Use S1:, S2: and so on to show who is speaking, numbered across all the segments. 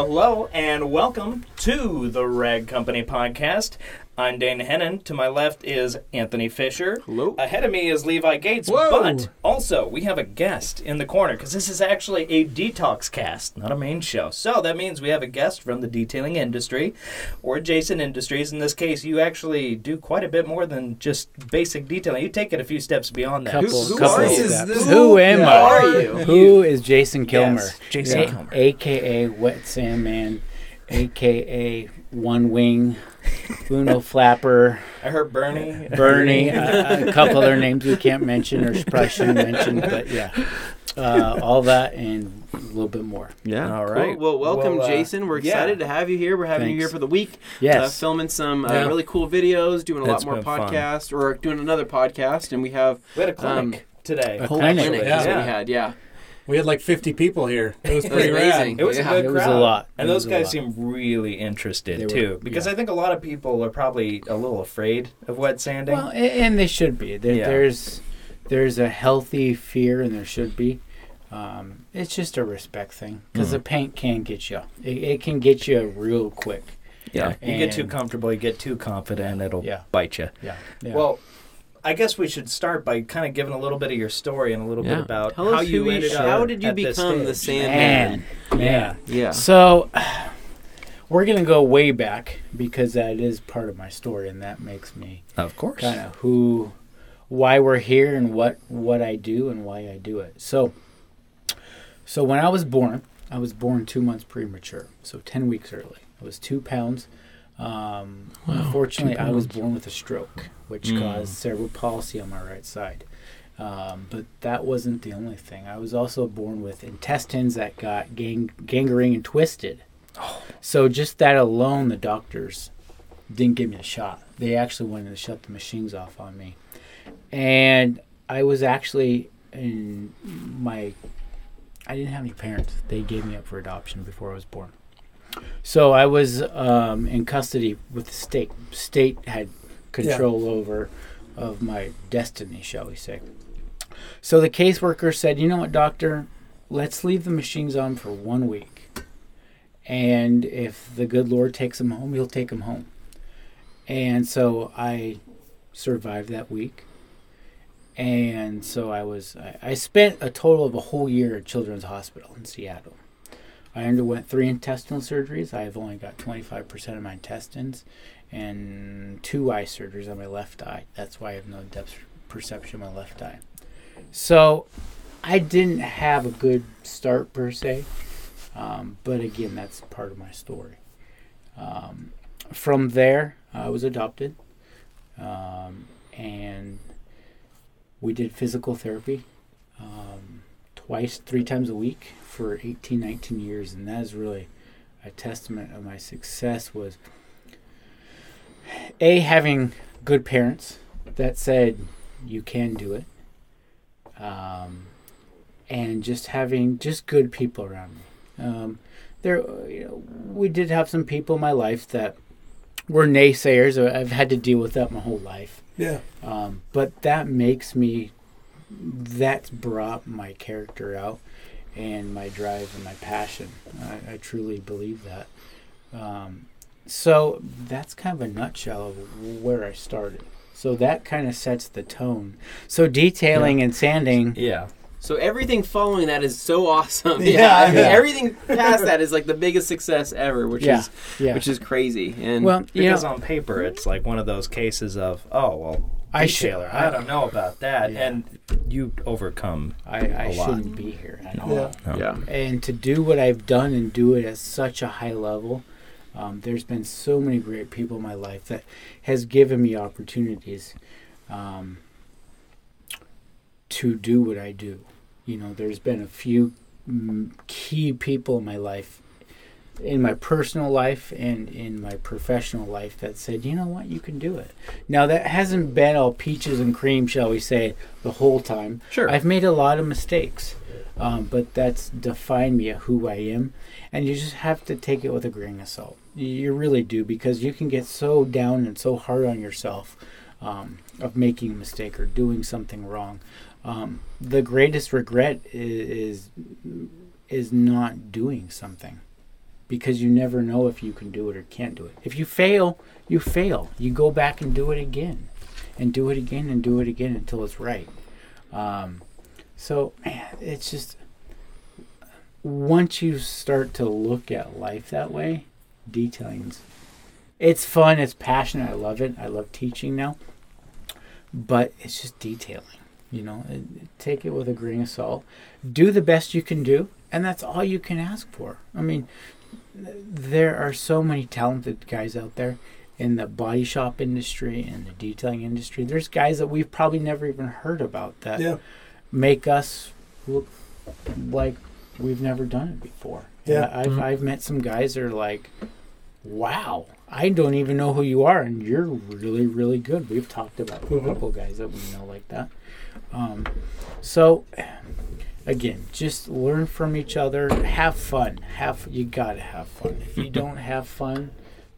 S1: Hello, and welcome to the Rag Company Podcast. I'm Dane Hennen. To my left is Anthony Fisher.
S2: Hello.
S1: Ahead of me is Levi Gates.
S3: Whoa.
S1: But also, we have a guest in the corner, because this is actually a detox cast, not a main show. So that means we have a guest from the detailing industry, or adjacent industries. In this case, you actually do quite a bit more than just basic detailing. You take it a few steps beyond that.
S3: Who am I?
S2: Are you?
S3: Who is Jason Killmer?
S1: Yes, Jason Killmer.
S3: A.K.A. Wet Sandman, A.K.A. One Wing, Uno Flapper.
S1: I heard Bernie.
S3: A couple other names we can't mention or probably shouldn't mention, but yeah. All that and a little bit more.
S2: Yeah.
S1: All right.
S2: Cool. Well, welcome, Jason. We're excited to have you here. We're having you here for the week.
S3: Yes.
S2: Filming some really cool videos, doing a
S1: It's
S2: lot more
S1: been fun.
S2: podcasts, or doing another podcast, and we had
S1: a clinic today.
S3: A
S2: clinic.
S3: clinic.
S2: Is what we had. Yeah.
S4: We had like 50 people here. It was
S2: It was
S4: pretty
S2: amazing.
S4: rad.
S1: It was a good
S3: It
S1: crowd.
S3: was a lot.
S1: And
S3: It
S1: those
S3: was a
S1: guys
S3: lot.
S1: seem really interested,
S3: They were,
S1: too. Because
S3: yeah.
S1: I think a lot of people are probably a little afraid of wet sanding.
S3: Well, and they should be. There's a healthy fear, and there should be. It's just a respect thing, because the paint can get you. It can get you real quick.
S1: Yeah. You get too
S3: And-
S1: comfortable, you get too confident, it'll
S3: Yeah.
S1: bite you.
S3: Yeah.
S1: Well, I guess we should start by kind of giving a little bit of your story and a little bit about
S2: Tell
S1: how
S2: us
S1: you
S2: who
S1: ended up.
S2: How did you
S1: at this
S2: become the
S1: stage.
S2: Sandman?
S3: Man.
S2: Yeah.
S3: So, we're going to go way back, because that is part of my story, and that makes me
S1: Of course.
S3: kind of why we're here and what I do and why I do it. So when I was born 2 months premature, so 10 weeks early. I was 2 pounds. Unfortunately,
S2: 2
S3: I was
S2: pounds.
S3: born with a stroke, which caused cerebral palsy on my right side. But that wasn't the only thing. I was also born with intestines that got gangrene and twisted. So just that alone, the doctors didn't give me a shot. They actually wanted to shut the machines off on me. And I was actually I didn't have any parents. They gave me up for adoption before I was born. So I was in custody with the state. State had control over of my destiny, shall we say. So the caseworker said, "You know what, doctor? Let's leave the machines on for 1 week. And if the good Lord takes him home, he'll take him home." And so I survived that week. And so I spent a total of a whole year at Children's Hospital in Seattle. I underwent 3 intestinal surgeries. I've only got 25% of my intestines, and 2 eye surgeries on my left eye. That's why I have no depth perception in my left eye. So I didn't have a good start per se, but again, that's part of my story. From there, I was adopted, and we did physical therapy 3 times a week for 18, 19 years, and that is really a testament of my success. Was having good parents that said you can do it, and just having good people around me. We did have some people in my life that were naysayers. I've had to deal with that my whole life.
S4: Yeah.
S3: But that's brought my character out, and my drive and my passion. I truly believe that. So that's kind of a nutshell of where I started. So that kind of sets the tone. So detailing and sanding.
S1: Yeah.
S2: So everything following that is so awesome.
S4: Yeah,
S2: I mean,
S3: yeah.
S2: everything past that is like the biggest success ever, which is crazy. And
S3: Well,
S1: Because on paper, it's like one of those cases of, detailer, I don't know about that.
S3: Yeah.
S1: And you overcome
S3: I
S1: a lot.
S3: shouldn't be here at all.
S4: Yeah.
S1: No.
S2: yeah.
S3: And to do what I've done and do it at such a high level, there's been so many great people in my life that has given me opportunities to do what I do. There's been a few key people in my life, in my personal life and in my professional life, that said, "You know what, you can do it." Now, that hasn't been all peaches and cream, shall we say, the whole time.
S1: Sure.
S3: I've made a lot of mistakes, but that's defined me of who I am, and you just have to take it with a grain of salt. You really do, because you can get so down and so hard on yourself of making a mistake or doing something wrong. The greatest regret is not doing something. because you never know if you can do it or can't do it. If you fail, you fail. You go back and do it again, and do it again, and do it again until it's right. So, man, it's just, once you start to look at life that way, detailing's, it's fun, it's passionate, I love it. I love teaching now. But it's just detailing, you know. Take it with a grain of salt. Do the best you can do, and that's all you can ask for. I mean, there are so many talented guys out there in the body shop industry and the detailing industry. There's guys that we've probably never even heard about that make us look like we've never done it before. Yeah, I've met some guys that are like, wow, I don't even know who you are, and you're really, really good. We've talked about a couple guys that we know like that. So, again, just learn from each other. Have fun. You gotta have fun. If you don't have fun,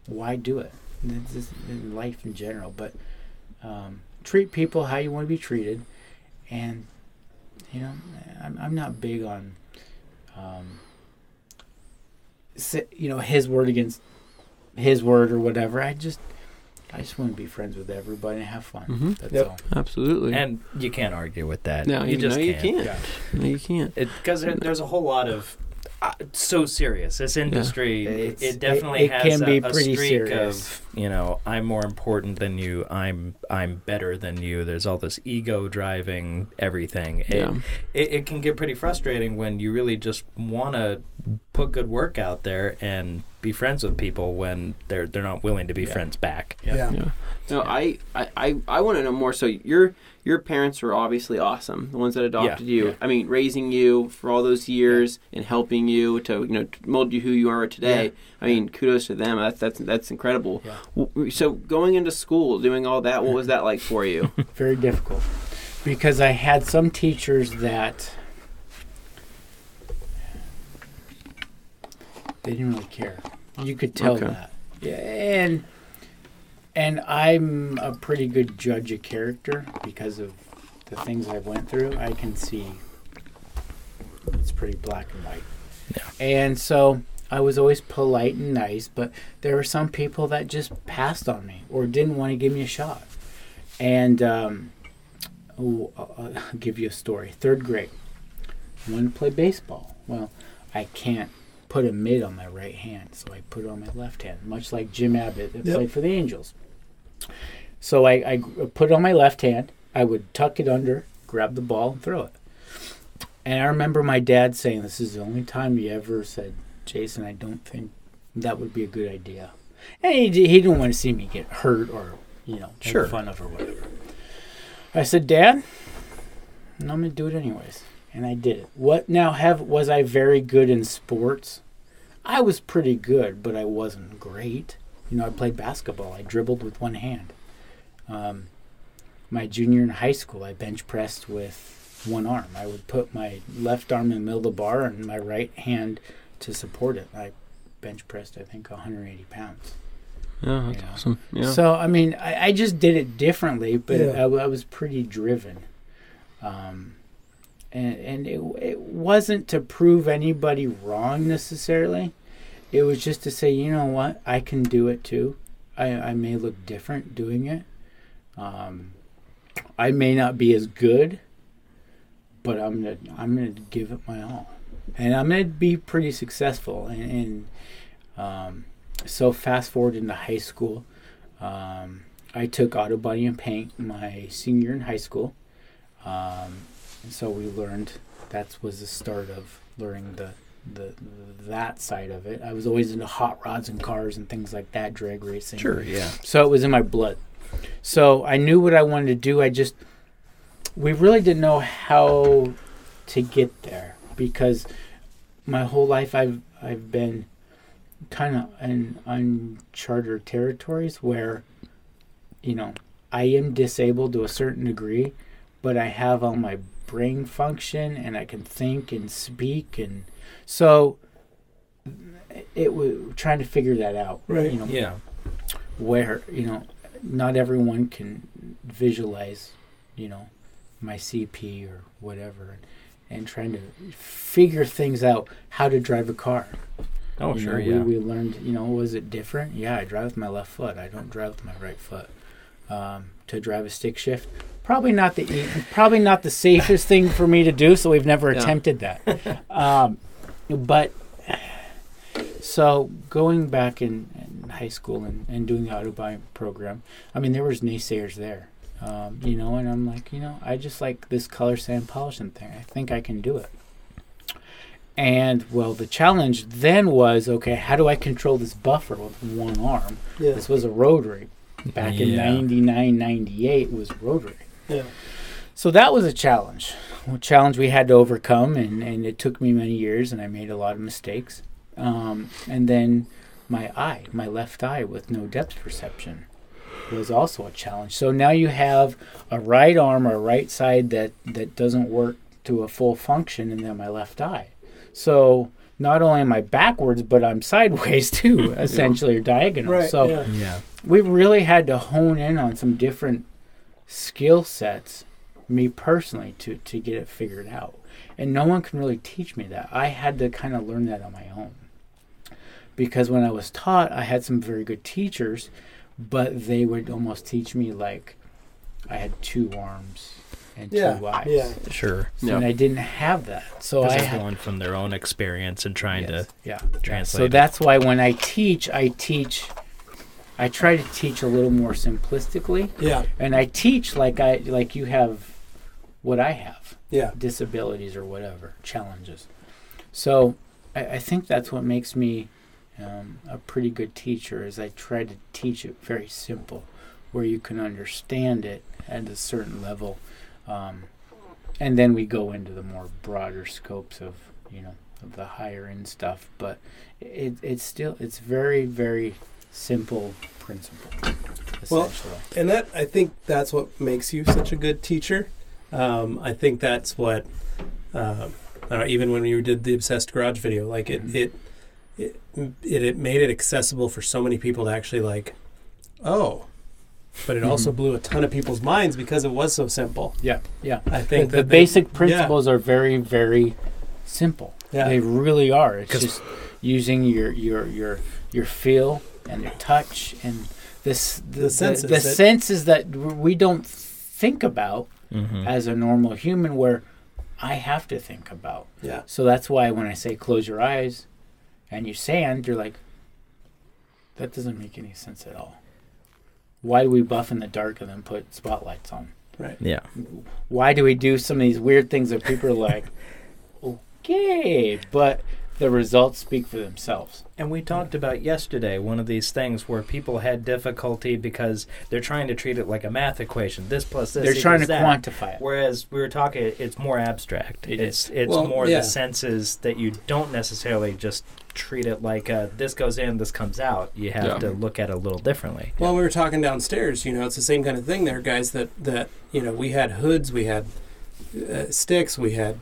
S3: why do it? It's just in life in general. But treat people how you want to be treated, and you know, I'm not big on his word against his word or whatever. I just want to be friends with everybody and have fun. That's all.
S2: Absolutely.
S1: And you can't argue with that.
S2: No, you can't.
S3: Yeah.
S2: No, you can't.
S1: Because there's a whole lot of so serious. This industry, it definitely has
S3: can be
S1: a
S3: pretty
S1: streak
S3: serious.
S1: of, I'm more important than you. I'm better than you. There's all this ego driving everything. It can get pretty frustrating when you really just want to put good work out there and be friends with people when they're not willing to be friends back.
S2: No, I want to know more. So your parents were obviously awesome. The ones that adopted you. Yeah. I mean, raising you for all those years and helping you to mold you who you are today. Yeah. I mean, kudos to them. That's incredible. Yeah. So going into school, doing all that, what was that like for you?
S3: Very difficult, because I had some teachers that they didn't really care. You could tell that. Yeah, and I'm a pretty good judge of character because of the things I went through. I can see it's pretty black and white. Yeah. And so I was always polite and nice, but there were some people that just passed on me or didn't want to give me a shot. And I'll give you a story. 3rd grade. I wanted to play baseball. Well, I can't put a mitt on my right hand, so I put it on my left hand, much like Jim Abbott that played for the Angels. So I put it on my left hand. I would tuck it under, grab the ball, and throw it. And I remember my dad saying, this is the only time he ever said, Jason, I don't think that would be a good idea. And he didn't want to see me get hurt or, make fun of or whatever. I said, Dad, I'm going to do it anyways. And I did it. Was I very good in sports? I was pretty good, but I wasn't great. I played basketball. I dribbled with one hand. My junior in high school, I bench pressed with one arm. I would put my left arm in the middle of the bar and my right hand to support it. I bench pressed, I think, 180 pounds.
S2: Yeah, that's awesome. Yeah.
S3: So, I mean, I just did it differently, but I was pretty driven. And it wasn't to prove anybody wrong necessarily. It was just to say, you know what, I can do it too. I may look different doing it. I may not be as good, but I'm gonna give it my all, and I'm gonna be pretty successful. And so fast forward into high school, I took auto body and paint my senior year in high school. And so we learned, that was the start of learning that side of it. I was always into hot rods and cars and things like that, drag racing.
S1: Sure, yeah.
S3: So it was in my blood. So I knew what I wanted to do. We really didn't know how to get there, because my whole life I've been kind of in uncharted territories where, I am disabled to a certain degree, but I have all my brain function and I can think and speak, and so it was trying to figure that out.
S4: Right.
S3: Where not everyone can visualize, my CP or whatever, and trying to figure things out, how to drive a car.
S1: Oh, sure, yeah.
S3: We learned, was it different? Yeah, I drive with my left foot. I don't drive with my right foot. To drive a stick shift, probably not the safest thing for me to do, so we've never attempted that. But so going back in high school and doing the auto buying program, I mean, there was naysayers there, and I'm like, I just like this color sand polishing thing. I think I can do it. And, well, the challenge then was, okay, how do I control this buffer with one arm? Yeah. This was a rotary. Back in 99, 98, it was rotary.
S5: Yeah.
S3: So that was a challenge we had to overcome, and it took me many years, and I made a lot of mistakes. And then my left eye with no depth perception was also a challenge. So now you have a right arm or a right side that doesn't work to a full function, and then my left eye. So not only am I backwards, but I'm sideways too, essentially, or diagonal.
S5: Right,
S3: so we really had to hone in on some different skill sets, me personally, to get it figured out. And no one can really teach me that. I had to kind of learn that on my own. Because when I was taught, I had some very good teachers, but they would almost teach me like I had two arms and two eyes.
S5: Yeah,
S1: sure.
S3: And I didn't have that. So I
S1: had going from their own experience and trying to translate.
S3: So that's why when I teach, I try to teach a little more simplistically.
S5: Yeah.
S3: And I teach like you have what I have.
S5: Yeah.
S3: Disabilities or whatever, challenges. So I think that's what makes me a pretty good teacher, is I try to teach it very simple, where you can understand it at a certain level. And then we go into the more broader scopes of, of the higher end stuff. But it's very, very simple principle, essentially.
S5: Well, and I think that's what makes you such a good teacher. I think that's what, even when you did the Obsessed Garage video, like it made it accessible for so many people to actually but it also blew a ton of people's minds because it was so simple.
S3: Yeah.
S5: I think
S3: the basic principles are very, very simple. Yeah. They really are. It's just using your feel and your touch and the senses that we don't think about as a normal human, where I have to think about.
S5: Yeah.
S3: So that's why when I say close your eyes and you sand, you're like, that doesn't make any sense at all. Why do we buff in the dark and then put spotlights on?
S5: Right.
S1: Yeah.
S3: Why do we do some of these weird things that people are like, okay, but the results speak for themselves.
S1: And we talked about yesterday one of these things where people had difficulty because they're trying to treat it like a math equation. This plus this.
S3: They're trying to
S1: that.
S3: quantify it.
S1: Whereas we were talking, it's more abstract. It's more the senses that you don't necessarily just treat it like this goes in, this comes out. You have to look at it a little differently.
S5: Well, we were talking downstairs. It's the same kind of thing there, guys. That we had hoods, we had sticks, we had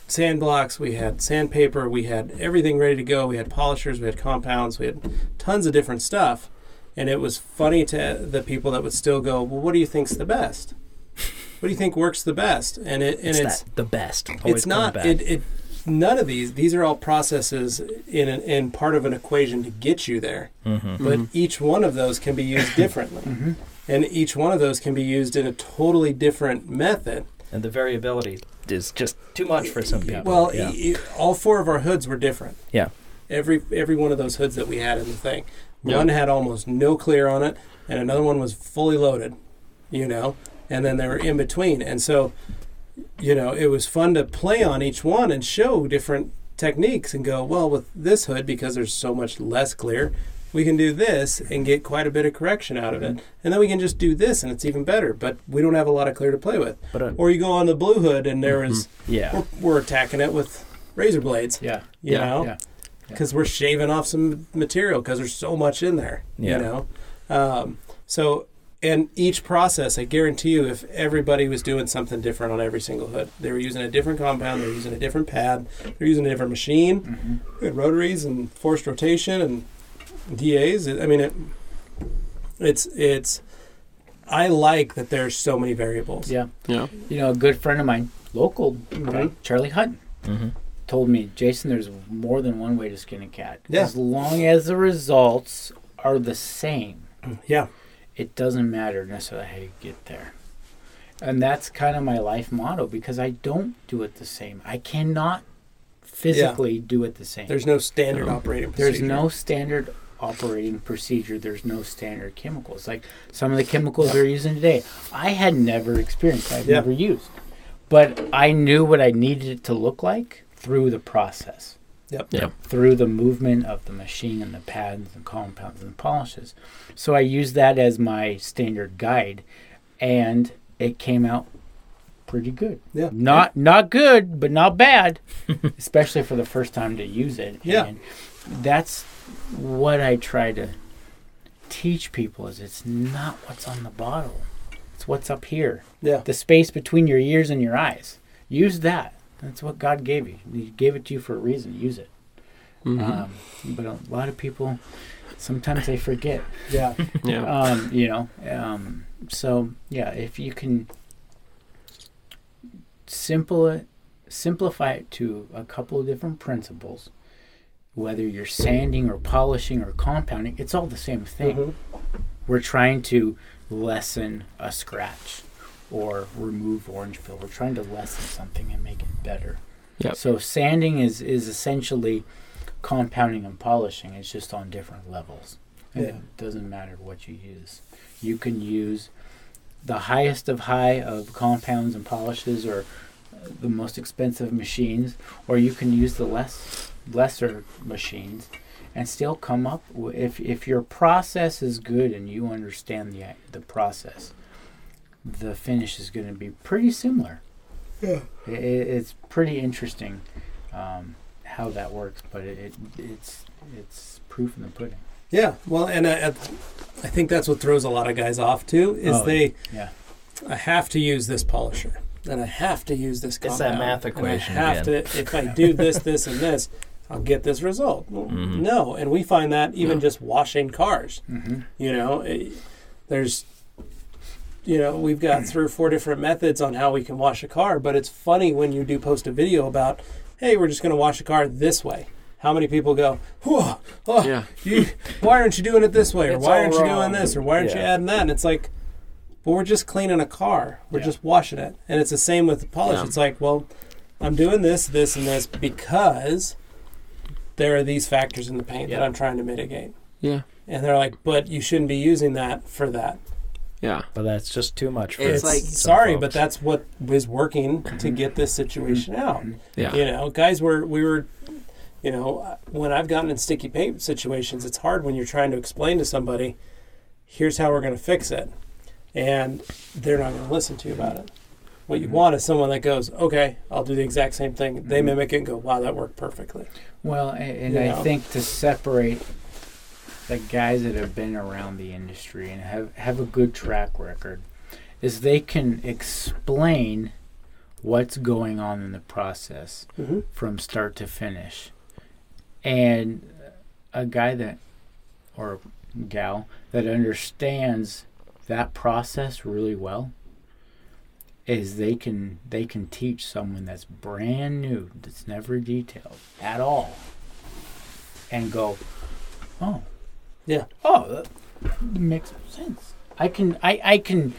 S5: sand blocks, we had sandpaper, we had everything ready to go. We had polishers, we had compounds, we had tons of different stuff. And it was funny to the people that would still go, well, what do you think's the best? What do you think works the best? And it's
S1: the best.
S5: It's not. None of these are all processes in part of an equation to get you there. But each one of those can be used differently. And each one of those can be used in a totally different method.
S1: And the variability is just too much for some people.
S5: Well, all four of our hoods were different.
S1: Yeah.
S5: Every one of those hoods that we had in the thing. One had almost no clear on it, and another one was fully loaded, and then they were in between. And so, it was fun to play on each one and show different techniques and go, well, with this hood, because there's so much less clear, we can do this and get quite a bit of correction out of it. And then we can just do this and it's even better, but we don't have a lot of clear to play with. Or you go on the blue hood and there is, we're attacking it with razor blades. Because we're shaving off some material because there's so much in there, So, and each process, I guarantee you, if everybody was doing something different on every single hood, they were using a different compound, they were using a different pad, they were using a different machine, we had rotaries and forced rotation and DAs. I mean, it's. I like that there's so many variables.
S3: Yeah. A good friend of mine, local guy, Charlie Hutton. told me, Jason, there's more than one way to skin a cat.
S5: Yeah.
S3: As long as the results are the same.
S5: Yeah.
S3: It doesn't matter necessarily how you get there. And that's kind of my life motto, because I don't do it the same. I cannot physically do it the same.
S5: There's no standard operating procedure.
S3: There's no standard operating procedure. There's no standard chemicals. Like some of the chemicals they're using today, I had never experienced. I've never used. But I knew what I needed it to look like through the process.
S2: Yep.
S3: Through the movement of the machine and the pads and compounds and polishes. So I used that as my standard guide, and it came out pretty good.
S5: Yeah.
S3: Not good, but not bad, especially for the first time to use it.
S5: Yeah.
S3: And that's what I try to teach people, is it's not what's on the bottle. It's what's up here.
S5: Yeah.
S3: The space between your ears and your eyes. Use that. That's what God gave you. He gave it to you for a reason. Use it.
S2: Mm-hmm.
S3: But a lot of people, sometimes they forget.
S5: Yeah.
S3: So, yeah, if you can simplify it to a couple of different principles, whether you're sanding or polishing or compounding, it's all the same thing.
S5: Mm-hmm.
S3: We're trying to lessen a scratch or remove orange peel. We're trying to lessen something and make it better.
S2: Yep.
S3: So sanding is essentially compounding and polishing. It's just on different levels. And it doesn't matter what you use. You can use the highest of high of compounds and polishes, or the most expensive machines, or you can use the lesser machines and still come up with, if your process is good and you understand the process, the finish is going to be pretty similar.
S5: Yeah.
S3: It's pretty interesting how that works, but it's proof in the pudding.
S5: Yeah. Well, and I think that's what throws a lot of guys off too, is I have to use this polisher, and I have to use this compound.
S1: It's that math equation
S5: and I have to, if I do this, this, and this, I'll get this result. Well, no, and we find that even just washing cars. Mm-hmm. We've got 3 or 4 different methods on how we can wash a car, but it's funny when you do post a video about, hey, we're just going to wash a car this way. How many people go, why aren't you doing it this way? Or why aren't you doing this? Or why aren't you adding that? And it's like, well, we're just cleaning a car. We're just washing it. And it's the same with the polish. It's like, well, I'm doing this, this, and this because there are these factors in the paint that I'm trying to mitigate.
S2: Yeah.
S5: And they're like, but you shouldn't be using that for that.
S2: Yeah.
S1: But that's just too much for
S5: it's like, sorry, folks. But that's what was working to get this situation out.
S2: Yeah.
S5: Guys, we were, when I've gotten in sticky paint situations, it's hard when you're trying to explain to somebody, here's how we're going to fix it. And they're not going to listen to you about it. What you want is someone that goes, okay, I'll do the exact same thing. They mimic it and go, wow, that worked perfectly.
S3: Well, and I think to separate the guys that have been around the industry and have a good track record is they can explain what's going on in the process from start to finish. And a guy or gal that understands that process really well is they can teach someone that's brand new, that's never detailed at all, and go, that makes sense. I can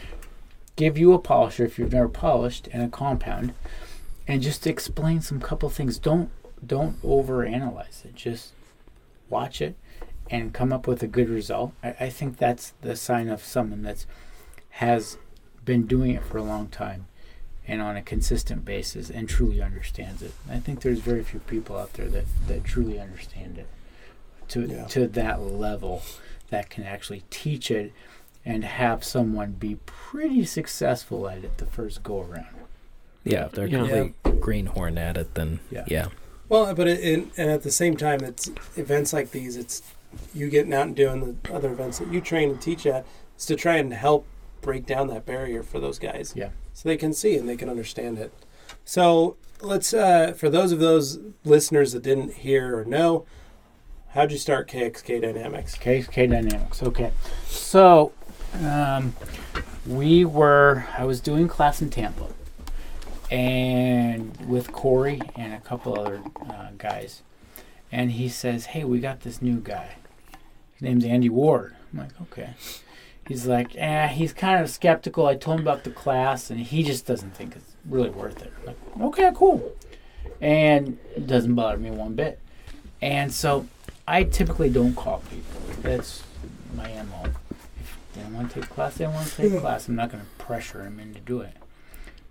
S3: give you a polisher if you've never polished and a compound, and just explain some couple things. Don't overanalyze it. Just watch it and come up with a good result. I think that's the sign of someone that has been doing it for a long time and on a consistent basis and truly understands it. I think there's very few people out there that truly understand it to that level, that can actually teach it and have someone be pretty successful at it the first go around.
S1: Yeah, if they're complete greenhorn at it, then
S5: Well, but and at the same time, it's events like these. It's you getting out and doing the other events that you train and teach at, is to try and help break down that barrier for those guys.
S3: Yeah.
S5: So they can see and they can understand it. So let's, for those listeners that didn't hear or know, how'd you start KXK Dynamics?
S3: KXK Dynamics, okay. So, I was doing class in Tampa. and with Corey and a couple other guys. And he says, hey, we got this new guy. His name's Andy Ward. I'm like, okay. He's like, he's kind of skeptical. I told him about the class, and he just doesn't think it's really worth it. I'm like, okay, cool. And it doesn't bother me one bit. And so I typically don't call people. That's my MO. If they don't want to take a class, they don't want to take a class. I'm not going to pressure them into doing it.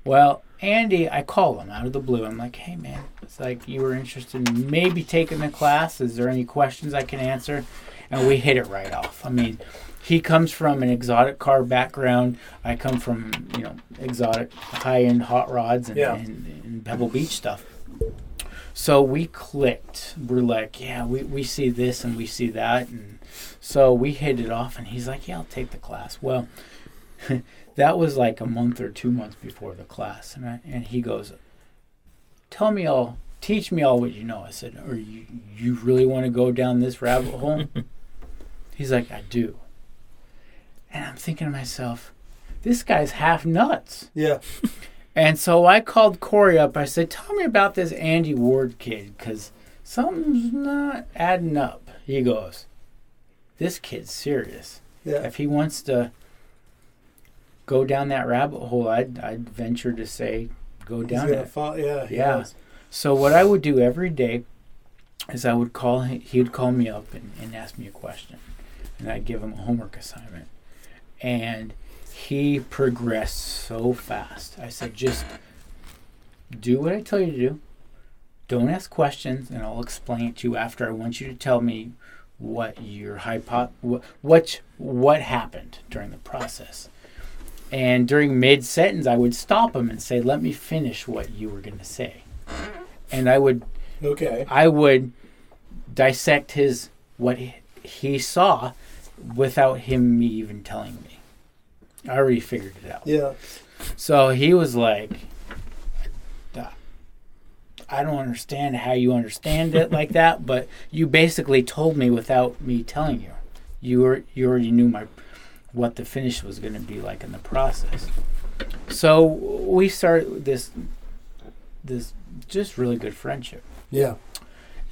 S3: Well, Andy, I call him out of the blue. I'm like, hey, man, it's like you were interested in maybe taking the class. Is there any questions I can answer? And we hit it right off. I mean, he comes from an exotic car background. I come from, exotic high-end hot rods and Pebble Beach stuff. So we clicked. We're like, yeah, we see this and we see that. And so we hit it off, and he's like, yeah, I'll take the class. Well, that was like a month or 2 months before the class. And he goes, teach me all what you know. I said, or you really want to go down this rabbit hole? He's like, I do. And I'm thinking to myself, this guy's half nuts.
S5: Yeah.
S3: And so I called Corey up. I said, tell me about this Andy Ward kid, because something's not adding up. He goes, this kid's serious.
S5: Yeah.
S3: If he wants to go down that rabbit hole, I'd venture to say go down it.
S5: Yeah.
S3: So what I would do every day is I would call him. He would call me up and ask me a question. And I'd give him a homework assignment. And he progressed so fast. I said, just do what I tell you to do. Don't ask questions, and I'll explain it to you after. I want you to tell me what your what happened during the process. And during mid-sentence, I would stop him and say, let me finish what you were going to say. And I would dissect what he saw without him even telling me. I already figured it out.
S5: Yeah.
S3: So he was like, I don't understand how you understand it like that, but you basically told me without me telling you. You already knew what the finish was going to be like in the process. So we started this just really good friendship.
S5: Yeah.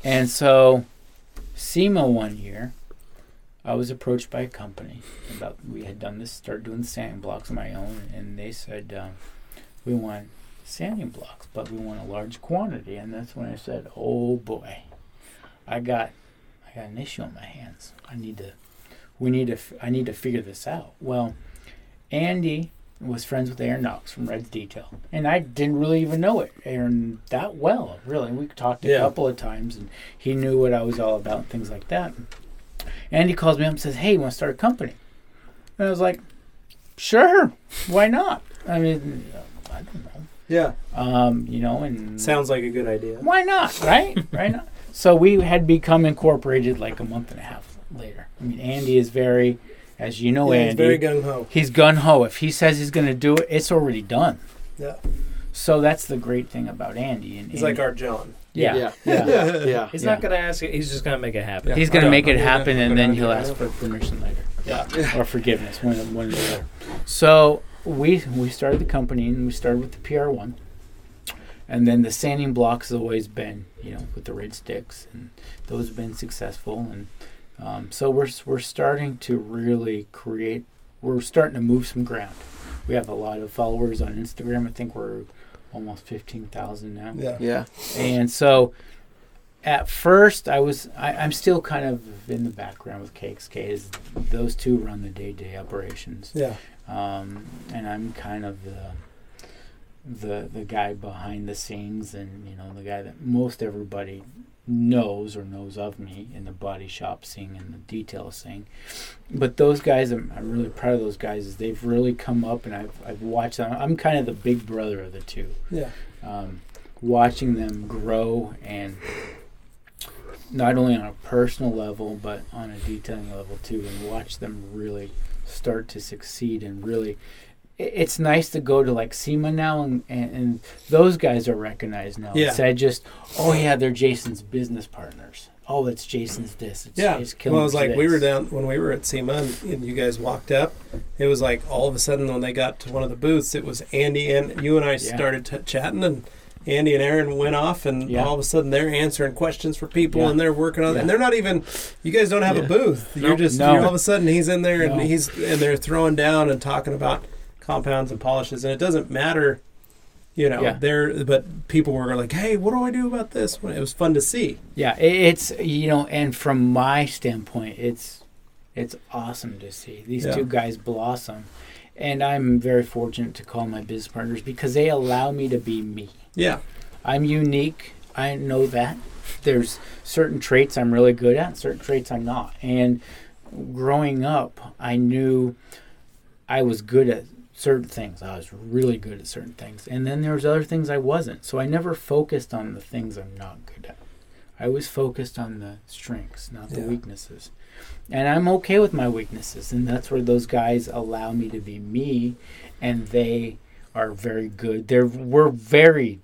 S3: And so SEMA one year, I was approached by a company we had started doing the sanding blocks on my own, and they said, we want sanding blocks, but we want a large quantity. And that's when I said, oh boy, I got an issue on my hands. I need to figure this out. Well, Andy was friends with Aaron Knox from Red's Detail, and I didn't really even know Aaron that well, really. We talked a couple of times, and he knew what I was all about and things like that. Andy calls me up and says, hey, you want to start a company? And I was like, sure, why not? I mean, I don't know.
S5: Yeah.
S3: And
S5: sounds like a good idea.
S3: Why not, right? Right not? So we had become incorporated like a month and a half later. I mean, Andy is very, as you know, Andy.
S5: He's very gung-ho.
S3: He's gung-ho. If he says he's going to do it, it's already done.
S5: Yeah.
S3: So that's the great thing about Andy. And
S5: he's like our John.
S3: Yeah.
S1: He's not going to ask it. He's just going to make it happen.
S3: Yeah. He's going to make it happen, and then he'll ask for permission later.
S5: Yeah.
S3: Or forgiveness, one or the other. So we started the company, and we started with the PR1. And then the sanding blocks has always been, with the red sticks, and those have been successful. And so we're starting to really we're starting to move some ground. We have a lot of followers on Instagram. I think we're almost 15,000 now.
S5: Yeah.
S3: And so at first I'm still kind of in the background with KXK. Those two run the day-to-day operations.
S5: Yeah.
S3: And I'm kind of the guy behind the scenes, and the guy that most everybody knows of me in the body shop scene and the detail scene. But those guys, I'm really proud of those guys. Is they've really come up, and I've watched them. I'm kind of the big brother of the two.
S5: Yeah.
S3: Watching them grow, and not only on a personal level but on a detailing level too, and watch them really start to succeed. And really, it's nice to go to like SEMA now, and those guys are recognized now.
S5: Yeah.
S3: Instead of just, they're Jason's business partners. oh, it's Jason's this. It's
S5: Yeah.
S3: Jason Killmer's
S5: Well, it was like
S3: this.
S5: we were down when we were at SEMA and you guys walked up. It was like all of a sudden when they got to one of the booths, it was Andy and you and I started chatting, and Andy and Aaron went off, and all of a sudden they're answering questions for people and they're working on it. And they're not even, you guys don't have a booth. You're just, you're all of a sudden he's in there and they're throwing down and talking about compounds and polishes, and it doesn't matter. But people were like, hey, what do I do about this? It was fun to see.
S3: Yeah, it's, and from my standpoint, it's awesome to see these two guys blossom. And I'm very fortunate to call my business partners because they allow me to be me.
S5: Yeah.
S3: I'm unique. I know that. There's certain traits I'm really good at, certain traits I'm not. And growing up, I knew I was good at certain things. I was really good at certain things. And then there was other things I wasn't. So I never focused on the things I'm not good at. I was focused on the strengths, not the weaknesses. And I'm okay with my weaknesses. And that's where those guys allow me to be me. And they are very good. We're very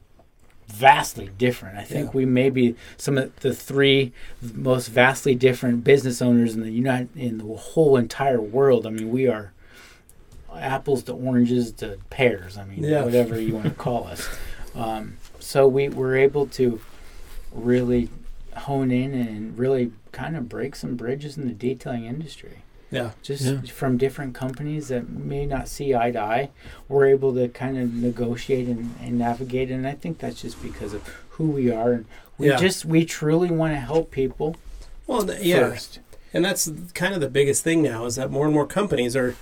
S3: vastly different. I think we may be some of the three most vastly different business owners in the whole entire world. I mean, we are apples to oranges to pears. I mean, whatever you want to call us. So we were able to really hone in and really kind of break some bridges in the detailing industry.
S5: Yeah.
S3: From different companies that may not see eye to eye, we're able to kind of negotiate and navigate. And I think that's just because of who we are. And we truly want to help people first.
S5: And that's kind of the biggest thing now is that more and more companies they're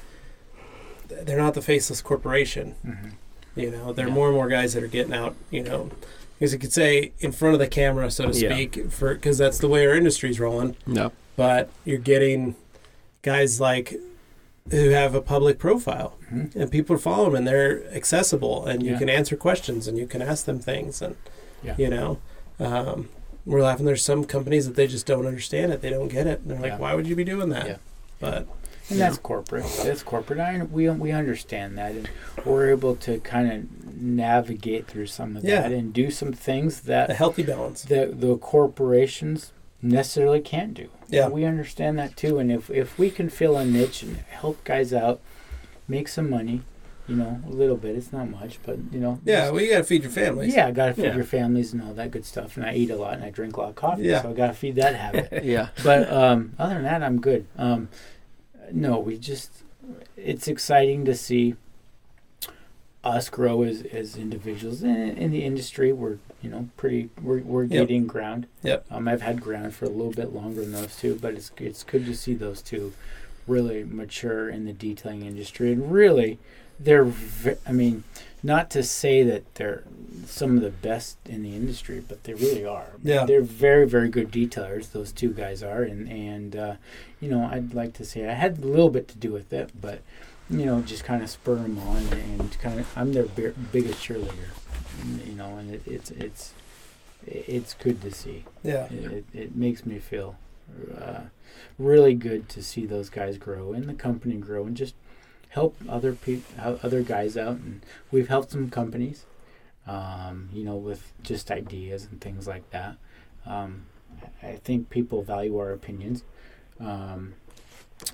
S5: not the faceless corporation. Mm-hmm. There are more and more guys that are getting out, because you could say in front of the camera, so to speak, because that's the way our industry's rolling.
S2: No.
S5: But you're getting guys like who have a public profile, and people are following them, and they're accessible, and you can answer questions, and you can ask them things, and we're laughing. There's some companies that they just don't understand it, they don't get it, and they're like, why would you be doing that? But
S3: that's corporate. That's corporate. We understand that, and we're able to kind of navigate through some of that and do some things that
S5: a healthy balance
S3: that the corporations necessarily can't do.
S5: Yeah,
S3: we understand that too. And if we can fill a niche and help guys out, make some money, a little bit. It's not much, but
S5: Yeah, well, you got to feed your families.
S3: Yeah, got to feed your families and all that good stuff. And I eat a lot and I drink a lot of coffee, so I got to feed that habit. But other than that, I'm good. No, it's exciting to see us grow as individuals in the industry. We're we're getting ground.
S5: Yep.
S3: I've had ground for a little bit longer than those two, but it's good to see those two really mature in the detailing industry. And really, not to say that they're some of the best in the industry, but they really are.
S5: Yeah.
S3: They're very, very good detailers, those two guys are. And I'd like to say I had a little bit to do with it, but, just kind of spur them on and kind of, I'm their biggest cheerleader, and it's good to see.
S5: Yeah.
S3: It makes me feel really good to see those guys grow and the company grow and just help other guys out. And we've helped some companies, with just ideas and things like that. I think people value our opinions.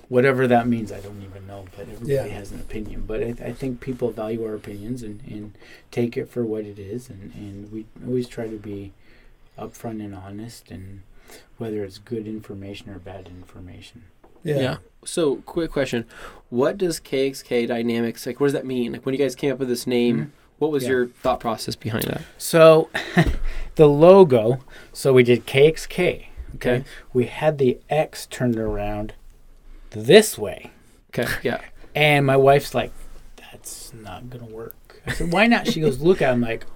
S3: Whatever that means, I don't even know, but everybody has an opinion. But I think people value our opinions and take it for what it is. And we always try to be upfront and honest, and whether it's good information or bad information.
S2: Yeah. So, quick question. What does KXK Dynamics, what does that mean? When you guys came up with this name, what was your thought process behind that?
S3: So, the logo, we did KXK. Okay. We had the X turned around this way.
S2: Okay, yeah.
S3: And my wife's like, that's not going to work. I said, why not? She goes, look at it. I'm like,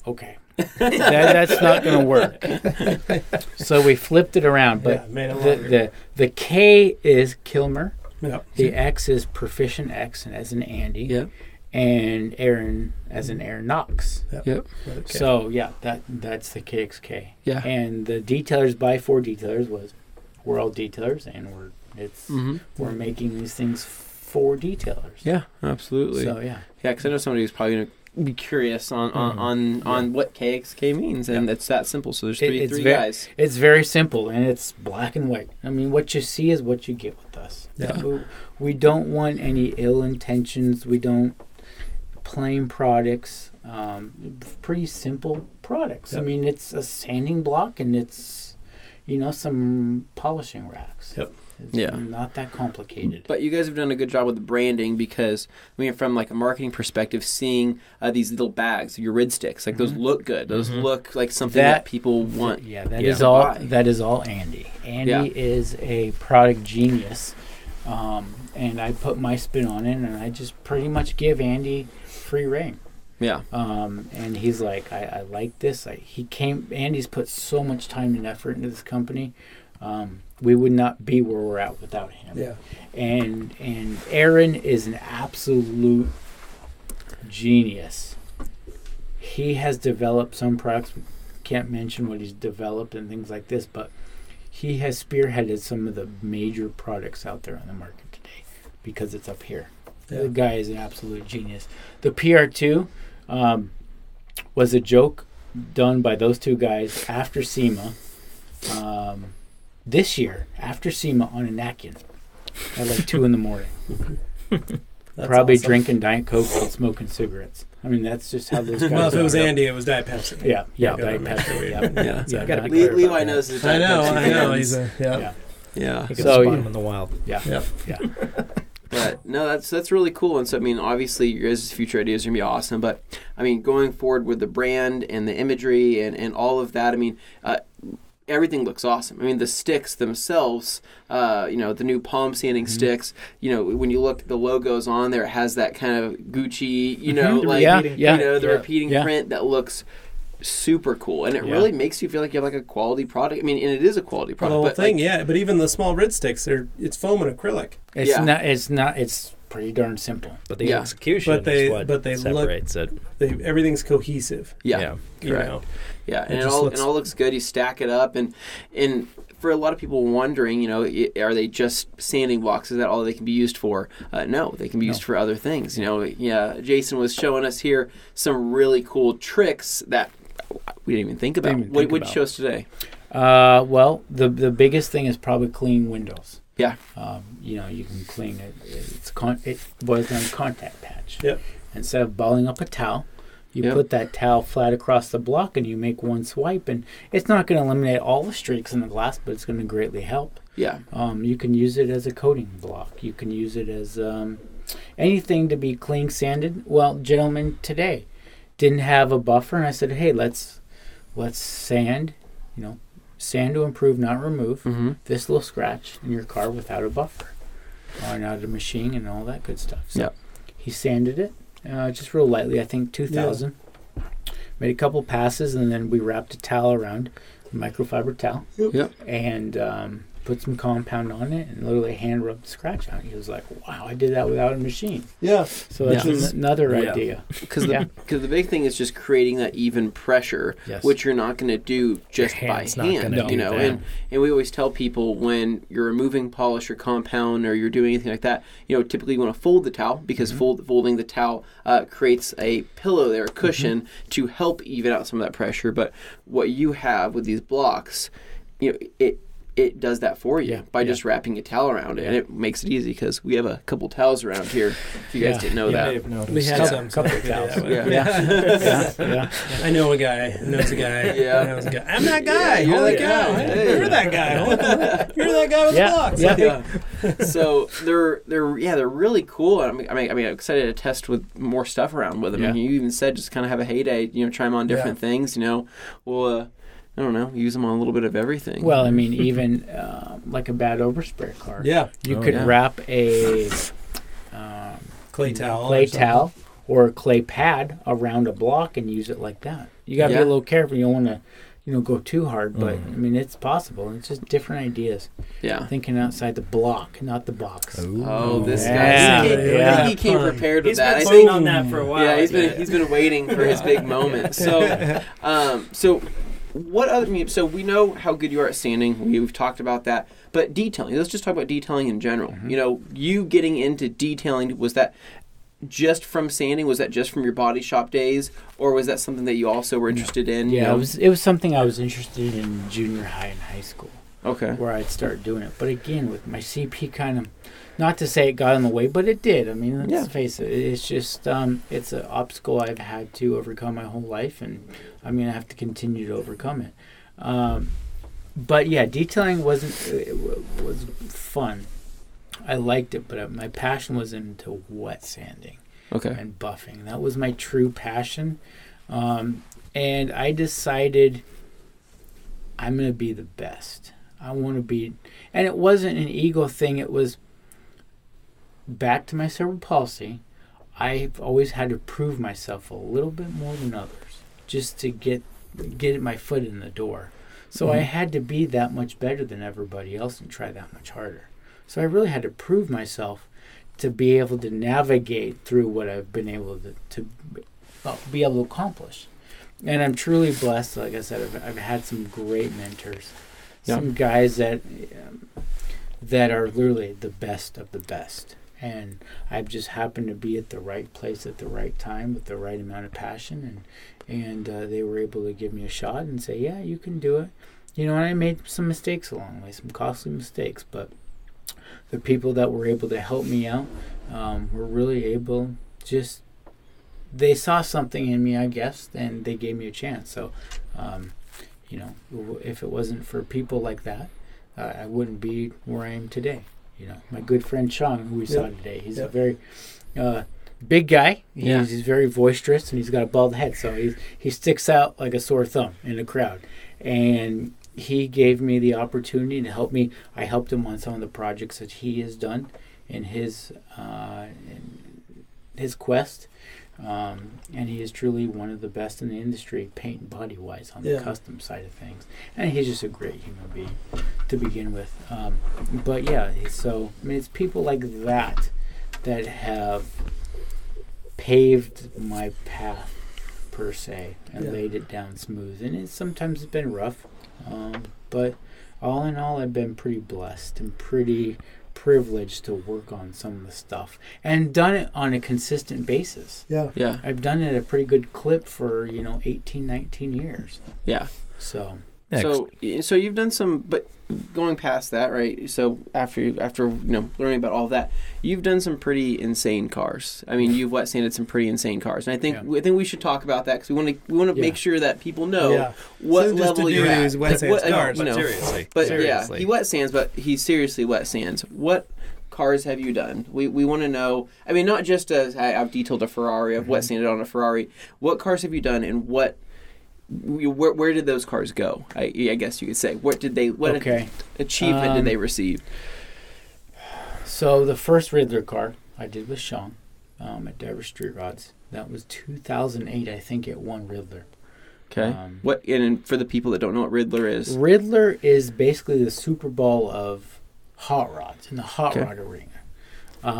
S3: okay. That's not going to work. So we flipped it around. But the K is Killmer.
S5: Yep.
S3: The X is Proficient X as in Andy.
S2: Yep.
S3: And Aaron as in Aaron Knox.
S2: Yep.
S5: Okay.
S3: So that's the KXK.
S2: Yeah.
S3: And the detailers by 4 detailers was we're all detailers, and we're making these things for detailers.
S2: Yeah, absolutely.
S3: So yeah.
S2: Yeah, because I know somebody who's probably going to be curious on what KXK means, and it's that simple. So there's three guys.
S3: It's very simple, and it's black and white. I mean, what you see is what you get with us.
S5: Yeah.
S3: We don't want any ill intentions. We don't plain products. Pretty simple products.
S5: Yep.
S3: I mean, it's a sanding block, and it's some polishing racks.
S5: Yep.
S3: It's
S2: Yeah.
S3: not that complicated.
S2: But you guys have done a good job with the branding, because I mean, from like a marketing perspective, seeing these little bags, your rid sticks, like those look good. Those look like something that people want.
S3: Yeah, that is all. That is all Andy. Andy is a product genius, and I put my spin on it, and I just pretty much give Andy free reign.
S2: Yeah.
S3: And he's like, I like this. Andy's put so much time and effort into this company. We would not be where we're at without him.
S5: Yeah.
S3: And Aaron is an absolute genius. He has developed some products. Can't mention what he's developed and things like this, but he has spearheaded some of the major products out there on the market today because it's up here.
S5: Yeah.
S3: The guy is an absolute genius. The PR2 was a joke done by those two guys after SEMA. This year, after SEMA, on a napkin at like 2 a.m. Probably
S5: awesome.
S3: Drinking Diet Coke and smoking cigarettes. I mean, that's just how those guys
S5: Well, if it was
S3: are.
S5: Andy, it was Diet Pepsi.
S3: Yeah,
S5: Gotta
S3: Diet
S5: make sure we-
S3: Pepsi. Yeah.
S1: gotta
S3: not
S1: be
S3: clear
S2: Levi
S3: about
S2: knows
S3: that.
S2: his
S5: I know.
S2: fans.
S5: He's a
S3: Yeah.
S2: Yeah.
S1: You can
S3: So
S1: spot
S3: you-
S1: him in the wild.
S3: Yeah.
S5: Yep.
S3: Yeah.
S2: But no, that's really cool. And so, I mean, obviously, your guys' future ideas are going to be awesome. But, I mean, going forward with the brand and the imagery and all of that, I mean, everything looks awesome. I mean, the sticks themselves, the new palm sanding sticks, when you look at the logos on there, it has that kind of Gucci, the repeating print that looks super cool. And it really makes you feel like you have like a quality product. I mean, and it is a quality product.
S5: The whole thing, but even the small rid sticks, it's foam and acrylic.
S3: It's pretty darn simple.
S1: But the execution is what separates it.
S5: Everything's cohesive.
S2: Yeah.
S5: Correct.
S2: Yeah, and it all looks good. You stack it up, and for a lot of people wondering, are they just sanding blocks? Is that all they can be used for? No, they can be used for other things. Jason was showing us here some really cool tricks that we didn't even think about. What did you show us today?
S3: Well, the biggest thing is probably clean windows.
S2: Yeah.
S3: You can clean it. It boils down to contact patch.
S5: Yep.
S3: Instead of balling up a towel, you put that towel flat across the block and you make one swipe, and it's not going to eliminate all the streaks in the glass, but it's going to greatly help.
S2: Yeah.
S3: You can use it as a coating block. You can use it as anything to be clean sanded. Well, gentlemen today didn't have a buffer, and I said, hey, let's sand, sand to improve, not remove, this little scratch in your car without a buffer, or not a machine and all that good stuff. So he sanded it just real lightly, I think 2,000. Made a couple passes, and then we wrapped a towel around, a microfiber towel, and put some compound on it, and literally hand rubbed the scratch on it. He was like, wow, I did that without a machine.
S5: Yeah.
S3: So that's another idea.
S2: Because the big thing is just creating that even pressure, which you're not going to do just by hand. And we always tell people when you're removing polish or compound or you're doing anything like that, typically you want to fold the towel, because folding the towel creates a pillow there, a cushion, to help even out some of that pressure. But what you have with these blocks, it does that for you by just wrapping a towel around it, and it makes it easy, because we have a couple towels around here. If you guys didn't know that,
S5: We had some
S3: couple of towels.
S5: I know a guy who knows a guy.
S2: Yeah.
S5: who knows a guy. I'm that guy. You're that guy.
S2: Hey.
S5: You're that guy. You're that guy with the blocks.
S2: So they're really cool. I'm excited to test with more stuff around with them. I mean, you even said just kind of have a heyday. Try them on different things. We'll I don't know, use them on a little bit of everything.
S3: Well, I mean, even like a bad overspray car.
S5: Yeah.
S3: You could wrap a
S5: clay towel
S3: or a clay pad around a block and use it like that. You got to be a little careful. You don't want to, go too hard, but I mean, it's possible. It's just different ideas.
S2: Yeah.
S3: Thinking outside the block, not the box.
S2: Oh, this guy. He came prepared with that.
S1: He's been waiting on that for a while.
S2: Yeah, he's been waiting for his big moment. So, what other? So we know how good you are at sanding. We've talked about that. But detailing. Let's just talk about detailing in general. You getting into detailing, was that just from sanding? Was that just from your body shop days, or was that something that you also were interested in?
S3: Yeah, it was something I was interested in junior high and high school.
S2: Okay.
S3: Where I'd start doing it. But again, with my CP kind of, not to say it got in the way, but it did. I mean, let's face it. It's just, it's an obstacle I've had to overcome my whole life, and I'm going to have to continue to overcome it. But yeah, detailing was fun. I liked it, but my passion was into wet sanding and buffing. That was my true passion. And I decided I'm going to be the best. I want to be, and it wasn't an ego thing. It was back to my cerebral palsy. I've always had to prove myself a little bit more than others just to get my foot in the door. So I had to be that much better than everybody else and try that much harder. So I really had to prove myself to be able to navigate through what I've been able to be able to accomplish. And I'm truly blessed. Like I said, I've had some great mentors. Some guys that are literally the best of the best. And I've just happened to be at the right place at the right time with the right amount of passion. And they were able to give me a shot and say, yeah, you can do it. You know, and I made some mistakes along the way, some costly mistakes. But the people that were able to help me out were really able, just, they saw something in me, I guess, and they gave me a chance. So, you know, if it wasn't for people like that, I wouldn't be where I am today. You know, my good friend Sean, who we saw today, he's a very big guy. He's very boisterous, and he's got a bald head, so he sticks out like a sore thumb in the crowd. And he gave me the opportunity to help me. I helped him on some of the projects that he has done in his quest. And he is truly one of the best in the industry, paint and body-wise, on the custom side of things. And he's just a great human being to begin with. But yeah, so I mean, it's people like that have paved my path, per se, and laid it down smooth. And sometimes it's been rough, but all in all, I've been pretty blessed and pretty privileged to work on some of the stuff and done it on a consistent basis. I've done it at a pretty good clip for 18, 19 years. So you've done some, but going past that, right? So after learning about all of that, you've done some pretty insane cars. I mean, you've wet sanded some pretty insane cars, and I think we should talk about that because we want to make sure that people know what level you're at.
S4: Wet sands cars,
S1: seriously.
S2: But seriously. He wet sands, but he seriously wet sands. What cars have you done? We want to know. I mean, not just as I've detailed a Ferrari, I've wet sanded on a Ferrari. What cars have you done, and where did those cars go? I guess you could say. What achievement did they receive?
S3: So the first Riddler car I did with Sean at Devers Street Rods. That was 2008. I think it won Riddler.
S2: Okay. And for the people that don't know what Riddler is?
S3: Riddler is basically the Super Bowl of hot rods in the hot rod arena,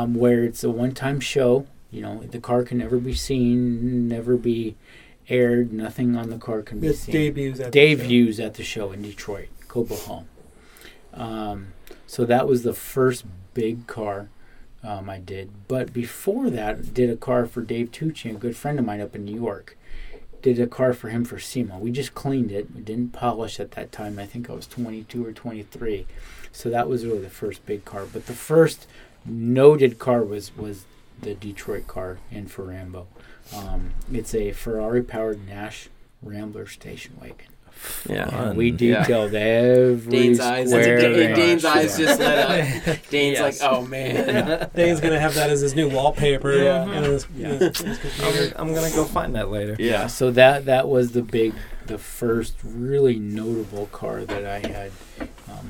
S3: where it's a one-time show. The car can never be seen, never be aired, nothing on the car can be seen. Debuts at the show in Detroit, Cobo Home. So that was the first big car I did. But before that, I did a car for Dave Tucci, a good friend of mine up in New York. Did a car for him for SEMA. We just cleaned it. We didn't polish at that time. I think I was 22 or 23. So that was really the first big car. But the first noted car was the Detroit car in Ferrambo. It's a Ferrari-powered Nash Rambler station wagon.
S2: Yeah,
S3: we detailed every
S2: Dane's eyes. Dane's eyes just lit up. Dane's like, "Oh man!"
S5: Dane's gonna have that as his new wallpaper. In his
S1: computer. I'm gonna go find that later.
S3: Yeah. So that was the first really notable car that I had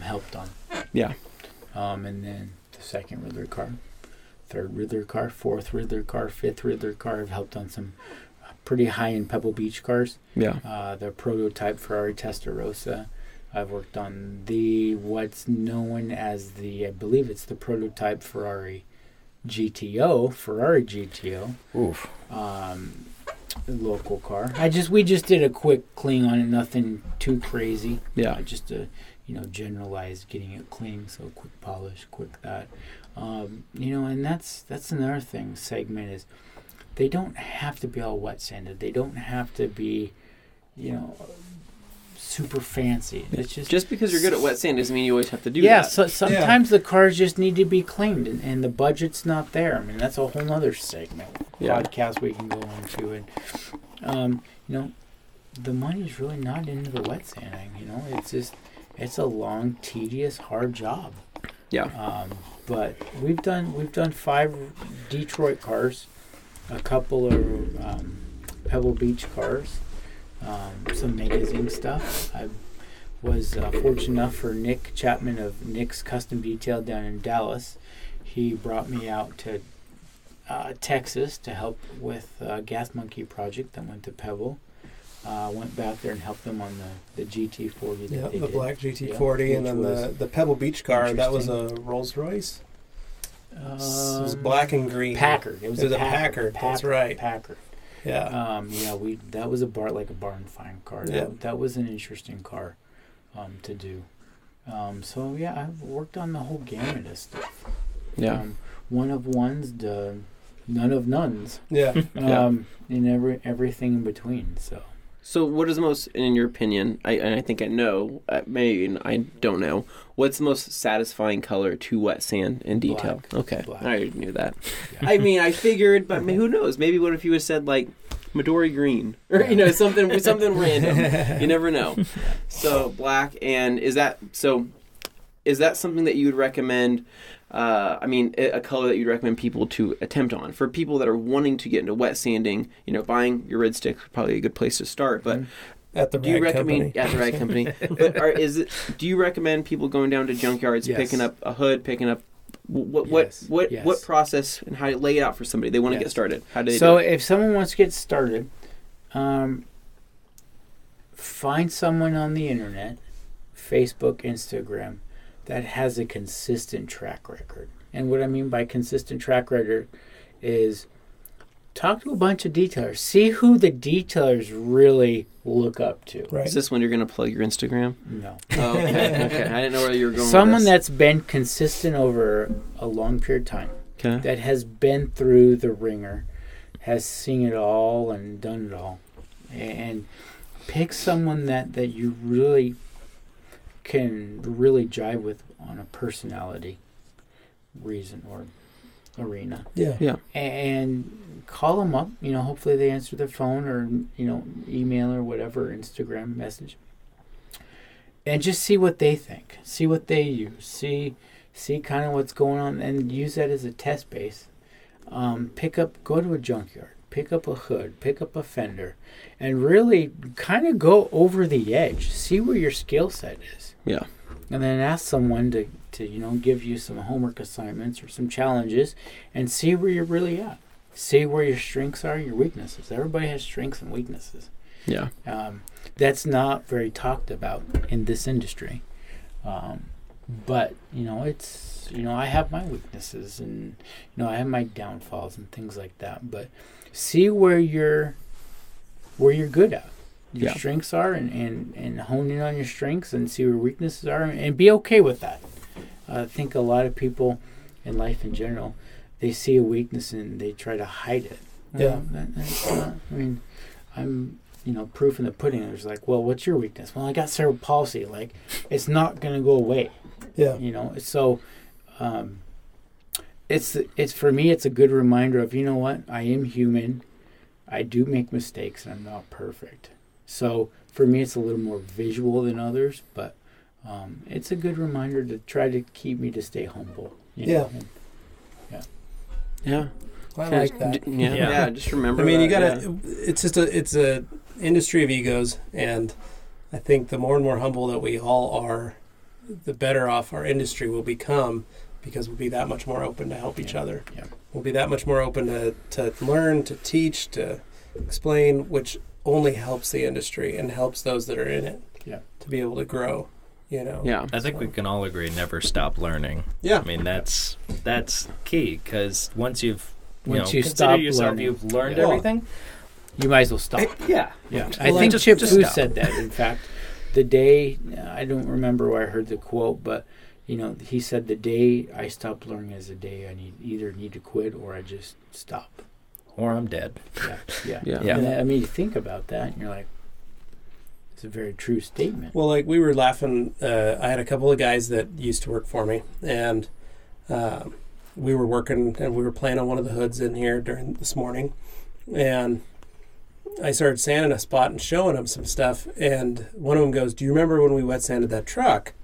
S3: helped on.
S2: Yeah.
S3: And then the second Riddler car, third Riddler car, fourth Riddler car, fifth Riddler car. I've helped on some pretty high-end Pebble Beach cars. The prototype Ferrari Testarossa. I've worked on what's known as I believe it's the prototype Ferrari GTO. Oof. Local car. We just did a quick clean on it. Nothing too crazy.
S2: Yeah.
S3: Just to, generalize getting it clean. So quick polish, quick that. And that's another thing. Segment is they don't have to be all wet sanded. They don't have to be, super fancy. It's
S2: just because you're good at wet sand doesn't mean you always have to do that.
S3: Yeah, so sometimes the cars just need to be cleaned, and the budget's not there. I mean, that's a whole other segment podcast we can go into, and the money's really not into the wet sanding. It's a long, tedious, hard job.
S2: Yeah.
S3: But we've done 5 Detroit cars, a couple of Pebble Beach cars. Some magazine stuff. I was fortunate enough for Nick Chapman of Nick's Custom Detail down in Dallas. He brought me out to Texas to help with a Gas Monkey project that went to Pebble. Went back there and helped them on the GT40.
S5: The black GT40, and then the Pebble Beach car. That was a Rolls Royce. It was black and green.
S3: Packard. It was a Packard.
S5: That's right.
S3: Packard.
S5: Yeah.
S3: That was a barn find car. That was an interesting car to do. I've worked on the whole gamut of stuff.
S2: Yeah.
S3: One of ones to none of nones.
S5: Yeah.
S3: And everything in between.
S2: So what is the most, in your opinion, I think I know, maybe I don't know, what's the most satisfying color to wet sand in detail?
S3: Black.
S2: Okay,
S3: Black.
S2: I already knew that. Yeah. I mean, I figured, but who knows? Maybe what if you had said, like, Midori green? Or, something random. You never know. So, black, and is that something that you would recommend, a color that you'd recommend people to attempt on? For people that are wanting to get into wet sanding, buying your red stick is probably a good place to start, but
S5: at the right company.
S2: At the right company. But do you recommend people going down to junkyards, picking up a hood, picking up what process and how to lay it out for somebody? They want to get started. How do they do it?
S3: If someone wants to get started, find someone on the internet, Facebook, Instagram, that has a consistent track record. And what I mean by consistent track record is talk to a bunch of detailers. See who the detailers really look up to.
S5: Right.
S2: Is this when you're going to plug your Instagram?
S3: No.
S2: Oh, okay. Okay. I didn't know where you were going
S3: Someone
S2: with this.
S3: that's been consistent over a long period of time.
S2: Okay.
S3: That has been through the ringer, has seen it all and done it all. And pick someone that you really can really jive with on a personality reason or arena.
S2: Yeah.
S3: And call them up. Hopefully they answer their phone or email or whatever, Instagram message, and just see what they think. See what they use. See kind of what's going on, and use that as a test base. Go to a junkyard. Pick up a hood, pick up a fender, and really kind of go over the edge. See where your skill set is.
S2: Yeah.
S3: And then ask someone to give you some homework assignments or some challenges and see where you're really at. See where your strengths are, your weaknesses. Everybody has strengths and weaknesses.
S2: Yeah.
S3: That's not very talked about in this industry. But, it's, I have my weaknesses and, I have my downfalls and things like that. But see where you're good at. Your strengths are and hone in on your strengths and see where weaknesses are and be okay with that. I think a lot of people in life in general, they see a weakness and they try to hide it. Well, that's not, I'm proof in the pudding. It's like, well, what's your weakness? Well, I got cerebral palsy. Like, it's not going to go away.
S5: Yeah.
S3: So it's for me, it's a good reminder of, what? I am human. I do make mistakes and I'm not perfect. So for me, it's a little more visual than others, but it's a good reminder to try to keep me to stay humble.
S2: Yeah.
S5: I like that.
S2: Just remember.
S5: You gotta. It's just it's a industry of egos, and I think the more and more humble that we all are, the better off our industry will become, because we'll be that much more open to help each other.
S3: Yeah.
S5: We'll be that much more open to learn, to teach, to explain, which only helps the industry and helps those that are in it to be able to grow.
S2: Yeah.
S1: I think we can all agree, never stop learning.
S5: Yeah.
S1: That's key, because once you
S3: consider
S1: stop
S3: yourself,
S1: you've learned everything,
S3: you might as well stop.
S1: Yeah.
S3: I think Chip Fu said that, in fact. the day, I don't remember where I heard the quote, but he said the day I stop learning is the day I either need to quit or I just stop.
S1: Or I'm dead.
S3: Yeah.
S1: Yeah.
S3: And you think about that, and you're like, it's a very true statement.
S5: Well, like we were laughing. I had a couple of guys that used to work for me, and we were working, and we were playing on one of the hoods in here during this morning, and I started sanding a spot and showing them some stuff, and one of them goes, "Do you remember when we wet sanded that truck?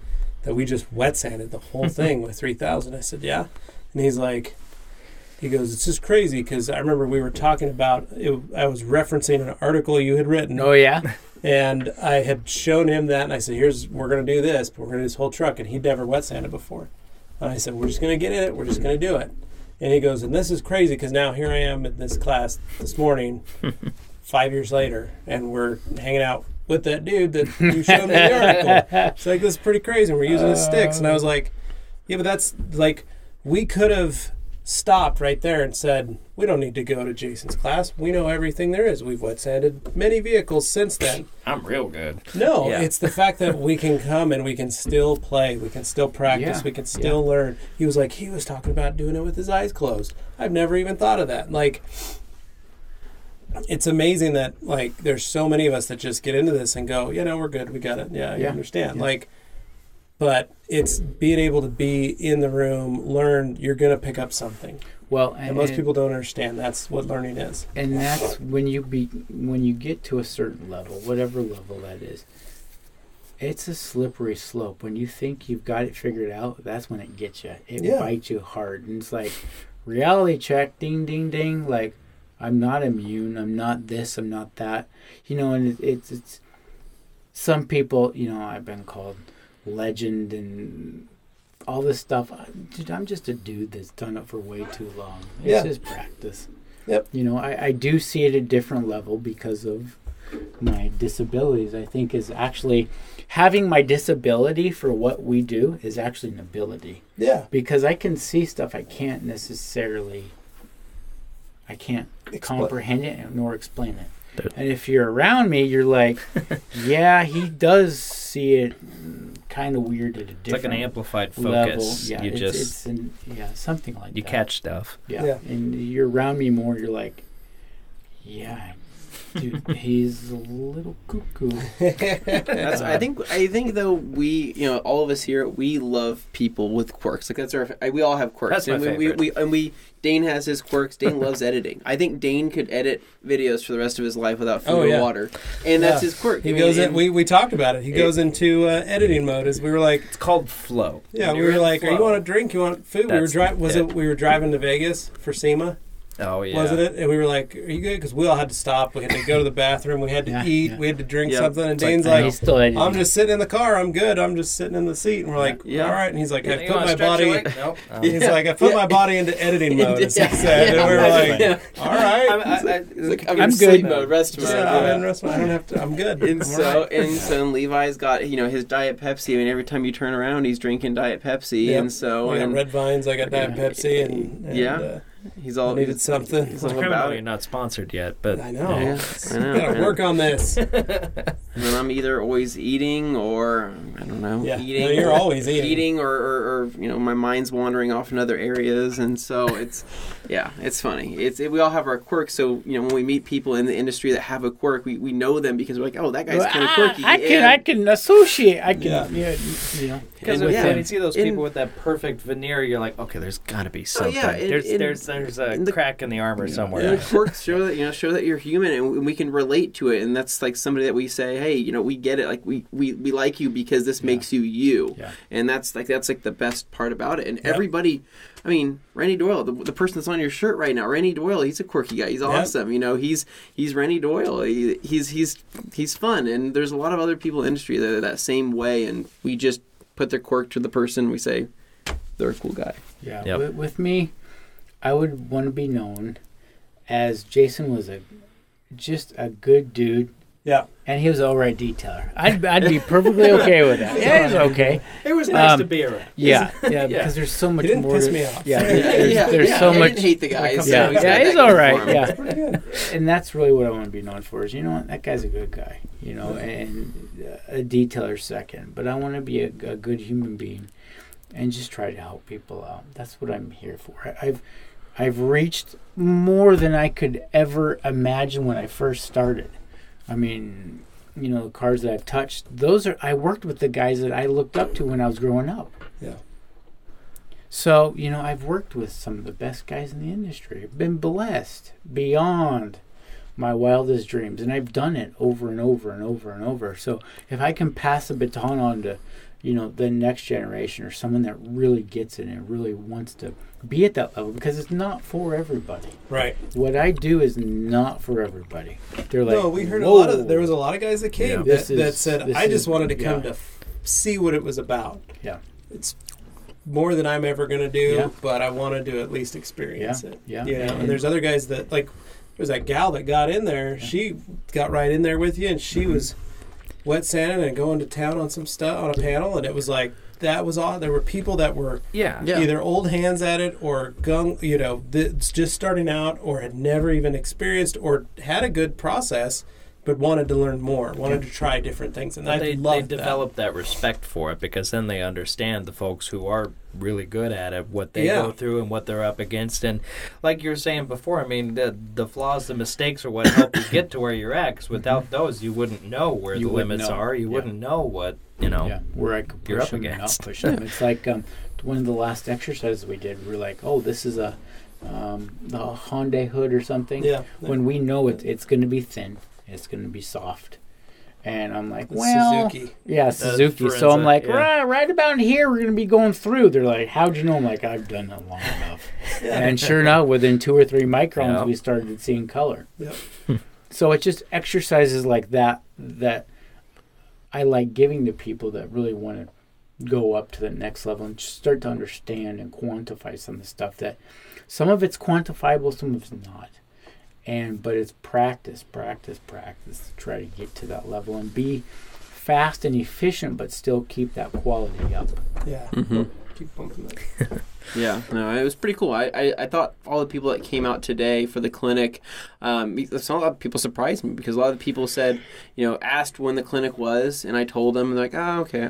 S5: That we just wet sanded the whole thing with 3000?" I said, "Yeah," and he goes, "It's just crazy because I remember we were talking about it. I was referencing an article you had written."
S3: Oh yeah.
S5: And I had shown him that, and I said, we're going to do this, but we're going to do this whole truck, and he'd never wet sanded before. And I said, we're just going to get in it, we're just going to do it. And he goes, and this is crazy, because now here I am in this class this morning, 5 years later, and we're hanging out with that dude that you showed me the article. It's like, this is pretty crazy, and we're using his sticks. And I was like, yeah, but that's, like, we could have stopped right there and said, we don't need to go to Jason's class. We know everything there is. We've wet sanded many vehicles since then.
S1: I'm real good.
S5: No, it's the fact that we can come and we can still play. We can still practice. We can still learn. He was talking about doing it with his eyes closed. I've never even thought of that. Like, it's amazing that, like, there's so many of us that just get into this and go, we're good. We got it. Yeah, I understand. Yeah. Like, but it's being able to be in the room, learn, you're going to pick up something.
S3: Well,
S5: and most people don't understand that's what learning is.
S3: And that's when you get to a certain level, whatever level that is, it's a slippery slope. When you think you've got it figured out, that's when it gets you. It bites you hard. And it's like, reality check, ding, ding, ding. Like, I'm not immune. I'm not this. I'm not that. And it's some people, I've been called legend and all this stuff. Dude, I'm just a dude that's done it for way too long. It's just practice.
S5: Yep.
S3: I do see it at a different level because of my disabilities. I think is actually having my disability for what we do is actually an ability.
S5: Yeah.
S3: Because I can see stuff I can't comprehend it nor explain it. And if you're around me, you're like, yeah, he does see it kind of weird at a different level.
S1: It's like an amplified focus.
S3: Yeah, it's something like that.
S1: You catch stuff.
S3: Yeah. And you're around me more, you're like, yeah, dude, he's a little cuckoo.
S2: I think though we, all of us here, we love people with quirks. Like we all have quirks.
S1: That's my favorite.
S2: Dane has his quirks. Dane loves editing. I think Dane could edit videos for the rest of his life without food or water, and that's his quirk.
S5: He goes in. We talked about it. He goes into editing mode. As we were like,
S1: it's called flow.
S5: Yeah, we were like, you want a drink? You want food? We were driving to Vegas for SEMA.
S1: Oh, yeah.
S5: Wasn't it? And we were like, are you good? Because we all had to stop. We had to go to the bathroom. We had to eat. Yeah. We had to drink something. And Dane's like, I'm just sitting in the car. I'm good. I'm just sitting in the seat. And we're like, all right. And he's like, I put my body. Nope. He's like, I put my body into editing mode, as he said. And we were like, all right.
S2: I'm in sleep mode, rest mode.
S5: I'm in rest mode. I don't have to. I'm good.
S2: And so Levi's got, his Diet Pepsi. I mean, every time you turn around, he's drinking Diet Pepsi. Yep. And so.
S5: I got Red Vines. I got Diet Pepsi. And
S2: he's all
S5: needed something.
S1: He's criminally not sponsored yet, but
S5: I know. I know. Gotta work on this.
S2: And then I'm either always eating or I don't know.
S5: Yeah.
S2: Eating.
S5: No, you're always eating.
S2: Eating or my mind's wandering off in other areas, and so it's funny. We all have our quirks. So when we meet people in the industry that have a quirk, we know them because we're like, oh, that guy's kind of quirky.
S3: I can associate. Because
S1: when you see those people with that perfect veneer, you're like, okay, there's got to be something. There's a crack in the armor somewhere.
S2: And the quirks show that you're human and we can relate to it, and that's like somebody that we say, hey, we get it. Like we like you because this makes you you, and that's like the best part about it. And everybody, I mean, Rennie Doyle, the person that's on your shirt right now, Rennie Doyle, he's a quirky guy. He's awesome. He's Rennie Doyle. He's fun, and there's a lot of other people in the industry that are that same way, and we just put their quirk to the person. We say they're a cool guy.
S3: Yeah. Yep. With me, I would want to be known as Jason was just a good dude
S5: Yeah.
S3: And he was an all right detailer. I'd be perfectly okay with that. Yeah, he's okay.
S1: It was nice to be around.
S3: Yeah, because there's so much
S5: He didn't
S3: more.
S5: piss me off.
S3: Yeah, there's so
S2: I
S3: much.
S2: didn't hate the guy.
S3: Yeah, he's all right. Yeah,
S5: Pretty good.
S3: and that's really what I want to be known for. Is what, that guy's a good guy. And a detailer second, but I want to be a good human being, and just try to help people out. That's what I'm here for. I've reached more than I could ever imagine when I first started. I mean, the cars that I've touched, I worked with the guys that I looked up to when I was growing up.
S5: Yeah.
S3: So, I've worked with some of the best guys in the industry. I've been blessed beyond my wildest dreams, and I've done it over and over and over and over. So if I can pass the baton on to, the next generation or someone that really gets it and really wants to be at that level, because it's not for everybody.
S5: Right.
S3: What I do is not for everybody. They're like,
S5: No, we heard
S3: whoa.
S5: there was a lot of guys that came that said, I just wanted to come to see what it was about.
S3: Yeah.
S5: It's more than I'm ever going to do, but I wanted to at least experience it.
S3: Yeah.
S5: And there's other guys that, like, there's that gal that got in there. She got right in there with you, and she was wet sanding and going to town on some stuff on a panel, and it was like, that was odd. There were people that were either old hands at it or just starting out, or had never even experienced or had a good process, but wanted to learn more, wanted to try different things, and
S1: they develop that respect for it, because then they understand the folks who are really good at it, what they go through and what they're up against. And like you were saying before, I mean, the flaws, the mistakes are what help you get to where you're at, because without those, you wouldn't know where the limits are. You wouldn't know what,
S3: where I could
S1: you're
S3: push
S1: up
S3: them and
S1: against.
S3: not push them. It's like one of the last exercises we did, we were like, oh, this is the Hyundai hood or something.
S5: Yeah.
S3: When we know it's going to be thin, it's going to be soft. And I'm like, well,
S5: Suzuki.
S3: Yeah, Suzuki. So I'm like, right about here, we're going to be going through. They're like, how'd you know? I'm like, I've done it long enough. And sure enough, within 2 or 3 microns, we started seeing color.
S5: Yep.
S3: So it's just exercises like that I like giving to people that really want to go up to the next level and just start to understand and quantify some of the stuff that some of it's quantifiable, some of it's not. But it's practice to try to get to that level and be fast and efficient, but still keep that quality up.
S5: Yeah.
S2: Mm-hmm.
S5: Keep bumping that.
S2: Yeah, no, it was pretty cool. I thought all the people that came out today for the clinic, a lot of people surprised me, because a lot of the people said, asked when the clinic was, and I told them, they're like, oh, okay,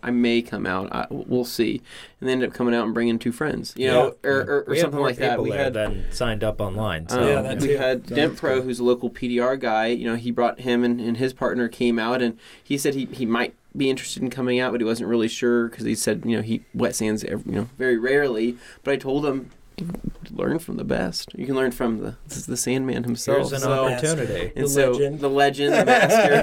S2: I may come out, we'll see, and they ended up coming out and bringing 2 friends, or something like that.
S1: We had then signed up online. So.
S2: We had Dent Pro, who's a local PDR guy. He brought him and his partner came out, and he said he might be interested in coming out, but he wasn't really sure, because he said he wet sands very rarely. But I told him, learn from the best. You can learn from the Sandman himself.
S1: Here's an opportunity.
S2: And the legend, the master.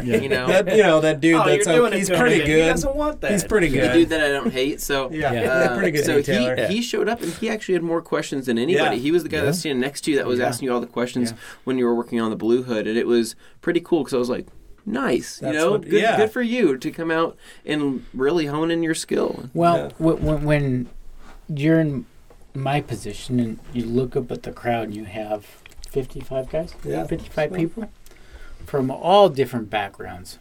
S5: That dude. He's pretty good.
S1: He doesn't want that.
S5: He's pretty good.
S2: The dude that I don't hate. So
S5: pretty good.
S2: So
S5: detailer.
S2: he showed up, and he actually had more questions than anybody.
S5: Yeah.
S2: He was the guy that was standing next to you that was asking you all the questions when you were working on the Blue Hood, and it was pretty cool, because I was like, nice, good for you to come out and really hone in your skill.
S3: Well, when you're in my position and you look up at the crowd, and you have 55 guys, 55 people from all different backgrounds,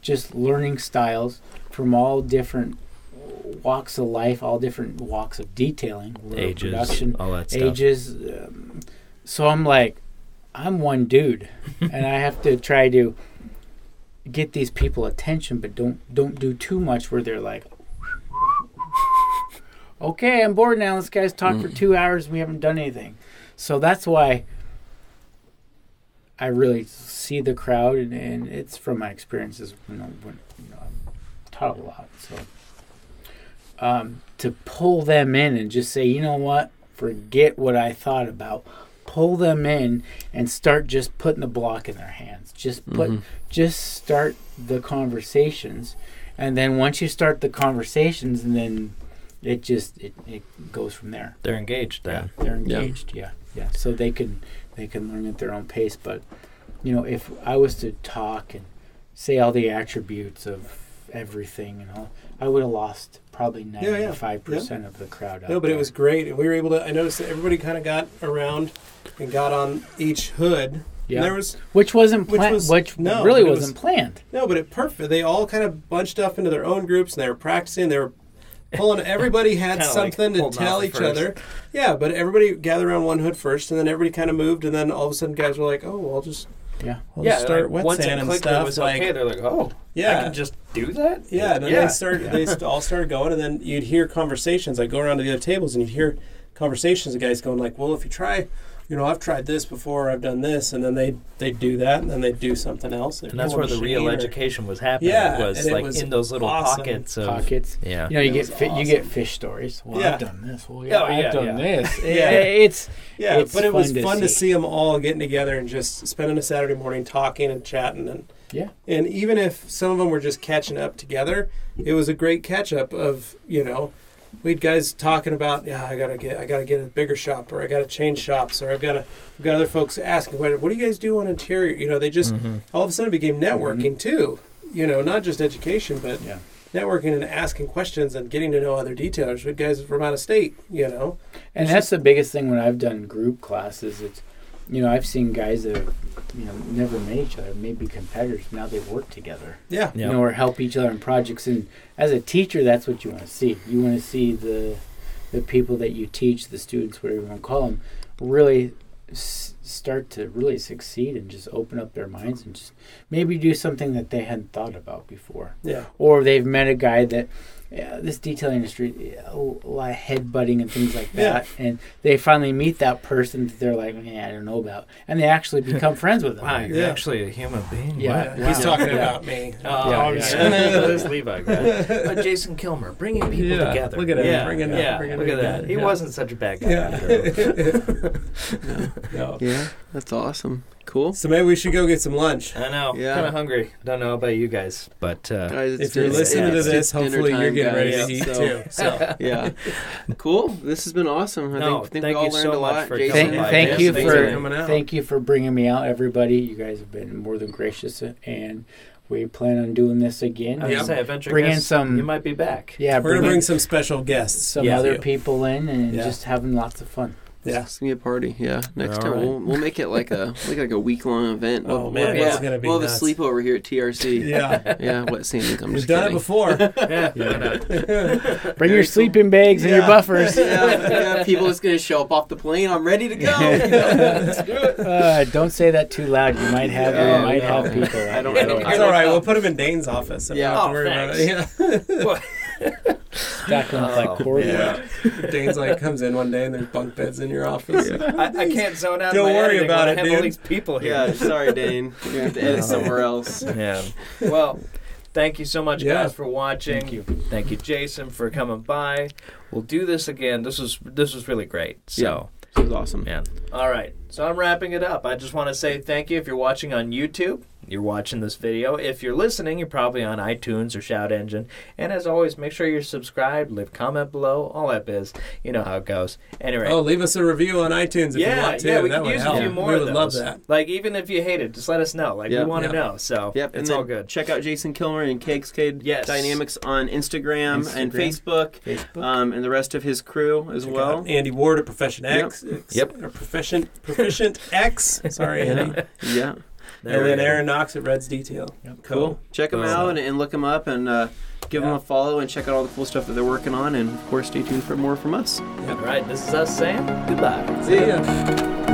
S3: just learning styles from all different walks of life, all different walks of detailing,
S1: ages,
S3: production,
S1: all that stuff.
S3: Ages. So I'm like, I'm one dude, and I have to try to get these people attention, but don't do too much where they're like, okay, I'm bored now. This guy's talked for 2 hours. We haven't done anything. So that's why I really see the crowd, and it's from my experiences. When I've taught a lot. So to pull them in and just say, you know what, forget what I thought about. Pull them in and start just putting the block in their hands. Just start the conversations, and then once you start the conversations, and then it goes from there.
S1: They're engaged then.
S3: They're engaged. Yeah. So they can learn at their own pace. But if I was to talk and say all the attributes of everything, I would have lost probably 95% of the crowd out
S5: No, but
S3: there.
S5: it was great. And we were able to, I noticed that everybody kind of got around and got on each hood
S3: Yeah.
S5: And there was
S3: Which wasn't planned.
S5: no,
S3: Really
S5: but it
S3: wasn't planned.
S5: no, but it perfect. They all kind of bunched up into their own groups, and they were practicing. They were pulling. Everybody had
S1: Kinda like
S5: something to
S1: holding
S5: tell
S1: off at
S5: each
S1: first.
S5: other. Yeah, but everybody gathered around one hood first, and then everybody kind of moved, and then all of a sudden, guys were like, "Oh, well, I'll just start
S1: like,
S5: wet
S1: once
S5: sand
S1: it
S5: and
S1: clicked,
S5: stuff."
S1: it was okay. They're like, oh,
S5: Yeah.
S1: I can just do that.
S5: Yeah, and then they all started going, and then you'd hear conversations. Like go around to the other tables, and you'd hear conversations of guys going like, "Well, if you try, I've tried this before, I've done this," and then they do that, and then they do something else.
S1: And that's where the real education was happening.
S5: Yeah,
S1: was
S5: and it
S1: like
S5: was
S1: in those little
S5: awesome.
S1: pockets. Yeah,
S3: You
S5: It
S3: get
S5: was awesome.
S3: you get fish stories. Well,
S5: Yeah.
S3: I've done this. Well,
S1: Oh,
S3: I've
S1: yeah,
S3: done
S1: yeah.
S3: this.
S5: Yeah.
S3: It's
S5: but it was
S3: fun
S5: fun to see them all getting together and just spending a Saturday morning talking and chatting, and even if some of them were just catching up together, it was a great catch up of we had guys talking about I gotta get a bigger shop, or I gotta change shops, or we've got other folks asking what do you guys do on interior? They just all of a sudden it became networking too. Not just education, but networking and asking questions and getting to know other detailers. We had guys from out of state.
S3: And that's the biggest thing when I've done group classes. It's I've seen guys that have, never met each other, maybe competitors. Now they work together.
S5: Yeah.
S3: Or help each other in projects. And as a teacher, that's what you want to see. You want to see the people that you teach, the students, whatever you want to call them, really start to really succeed and just open up their minds and just maybe do something that they hadn't thought about before.
S5: Yeah.
S3: Or they've met a guy that this detailing industry, a lot of headbutting and things like that, and they finally meet that person that they're like, I don't know about, and they actually become friends with them.
S1: Wow, you're actually a human being.
S3: Yeah.
S1: Wow.
S5: He's talking about me.
S1: This Levi guy. Jason Killmer, bringing people together.
S5: Look at him.
S1: Yeah,
S5: Bringing
S1: look at that. He wasn't such a bad guy.
S5: No.
S2: Yeah, that's awesome. Cool.
S5: So maybe we should go get some lunch.
S1: I know.
S2: Yeah.
S1: Kind of hungry. Don't know about you guys, but
S2: Guys,
S5: If you're listening to this, hopefully you're getting ready to eat too. So.
S2: Yeah. Cool. This has been awesome. I think
S1: thank
S2: we all
S1: you
S2: learned
S1: so
S2: a
S1: much
S2: lot.
S1: for
S2: Jason,
S1: coming by.
S3: Thank you
S1: Thanks
S3: for
S5: coming out.
S3: thank you for bringing me out, everybody. You guys have been more than gracious, and we plan on doing this again.
S1: I was gonna say, eventually,
S3: Bring in some-
S1: You might be back.
S3: Yeah,
S5: We're going to
S3: in
S5: bring some special guests.
S3: some
S1: Yeah.
S3: other people in and
S5: Yeah.
S3: just having lots of fun.
S5: Yeah.
S2: It's gonna be a party. Yeah. Next
S1: All
S2: time
S1: right.
S2: we'll make it like a week-long event.
S5: Oh, man,
S2: we'll,
S5: it's gonna be
S2: we'll have
S5: nuts.
S2: a sleepover here at TRC.
S5: Yeah.
S2: Yeah. Wet sanding. I'm
S5: We've
S2: just
S5: done it
S2: kidding.
S5: before.
S1: Yeah. Why not?
S3: Bring your sleeping bags and your
S5: Yeah.
S3: buffers.
S2: Yeah, people just gonna show up off the plane. I'm ready to go. Let's do it.
S3: Don't say that too loud. You might have
S2: Yeah,
S3: have people.
S2: I don't.
S5: It's all right. We'll put him in Dane's office. So
S2: Yeah.
S5: we don't have to
S1: Oh,
S5: worry about it.
S1: What?
S3: Stack them up like cordwood.
S5: Yeah. Dane's like comes in one day and there's bunk beds in your office.
S1: I can't zone out.
S5: Don't
S1: my
S5: worry
S1: editing
S5: about
S1: when
S5: it,
S1: I have all
S5: dude.
S1: these people here.
S2: Yeah. Sorry, Dane. You're gonna have to edit somewhere else.
S1: Yeah. Well, thank you so much,
S5: Yeah.
S1: guys, for watching. Thank you, Jason, for coming by. We'll do this again. This was really great. So,
S2: This was awesome.
S1: man. All right. So I'm wrapping it up. I just want to say thank you if you're watching on YouTube. You're watching this video. If you're listening, you're probably on iTunes or Shout Engine. And as always, make sure you're subscribed, leave a comment below, all that biz. You know how it goes. Anyway.
S5: Oh, leave us a review on iTunes if you want to.
S1: Yeah, we
S5: that
S1: could
S5: would
S1: use
S5: help.
S1: a few more
S5: We
S1: of
S5: would
S1: those.
S5: love that.
S1: Like, even if you hate it, just let us know. Like,
S2: Yeah.
S1: we want to
S5: Yeah.
S1: know. So,
S2: Yep,
S1: it's
S2: and
S1: all
S2: then
S1: good.
S2: Check out Jason Killmer and KXK
S1: Yes.
S2: Dynamics on Instagram and Facebook, and the rest of his crew as
S5: Check
S2: well.
S5: out Andy Ward at Profession X.
S1: Yep.
S5: Or Proficient X. Sorry, Andy.
S2: Yeah.
S1: There
S5: And
S1: we
S5: then
S1: go.
S5: Aaron Knox at Reds Detail.
S2: Cool. Check them out and look them up and give them a follow and check out all the cool stuff that they're working on. And, of course, stay tuned for more from us.
S1: All right, this is us saying goodbye.
S5: See ya.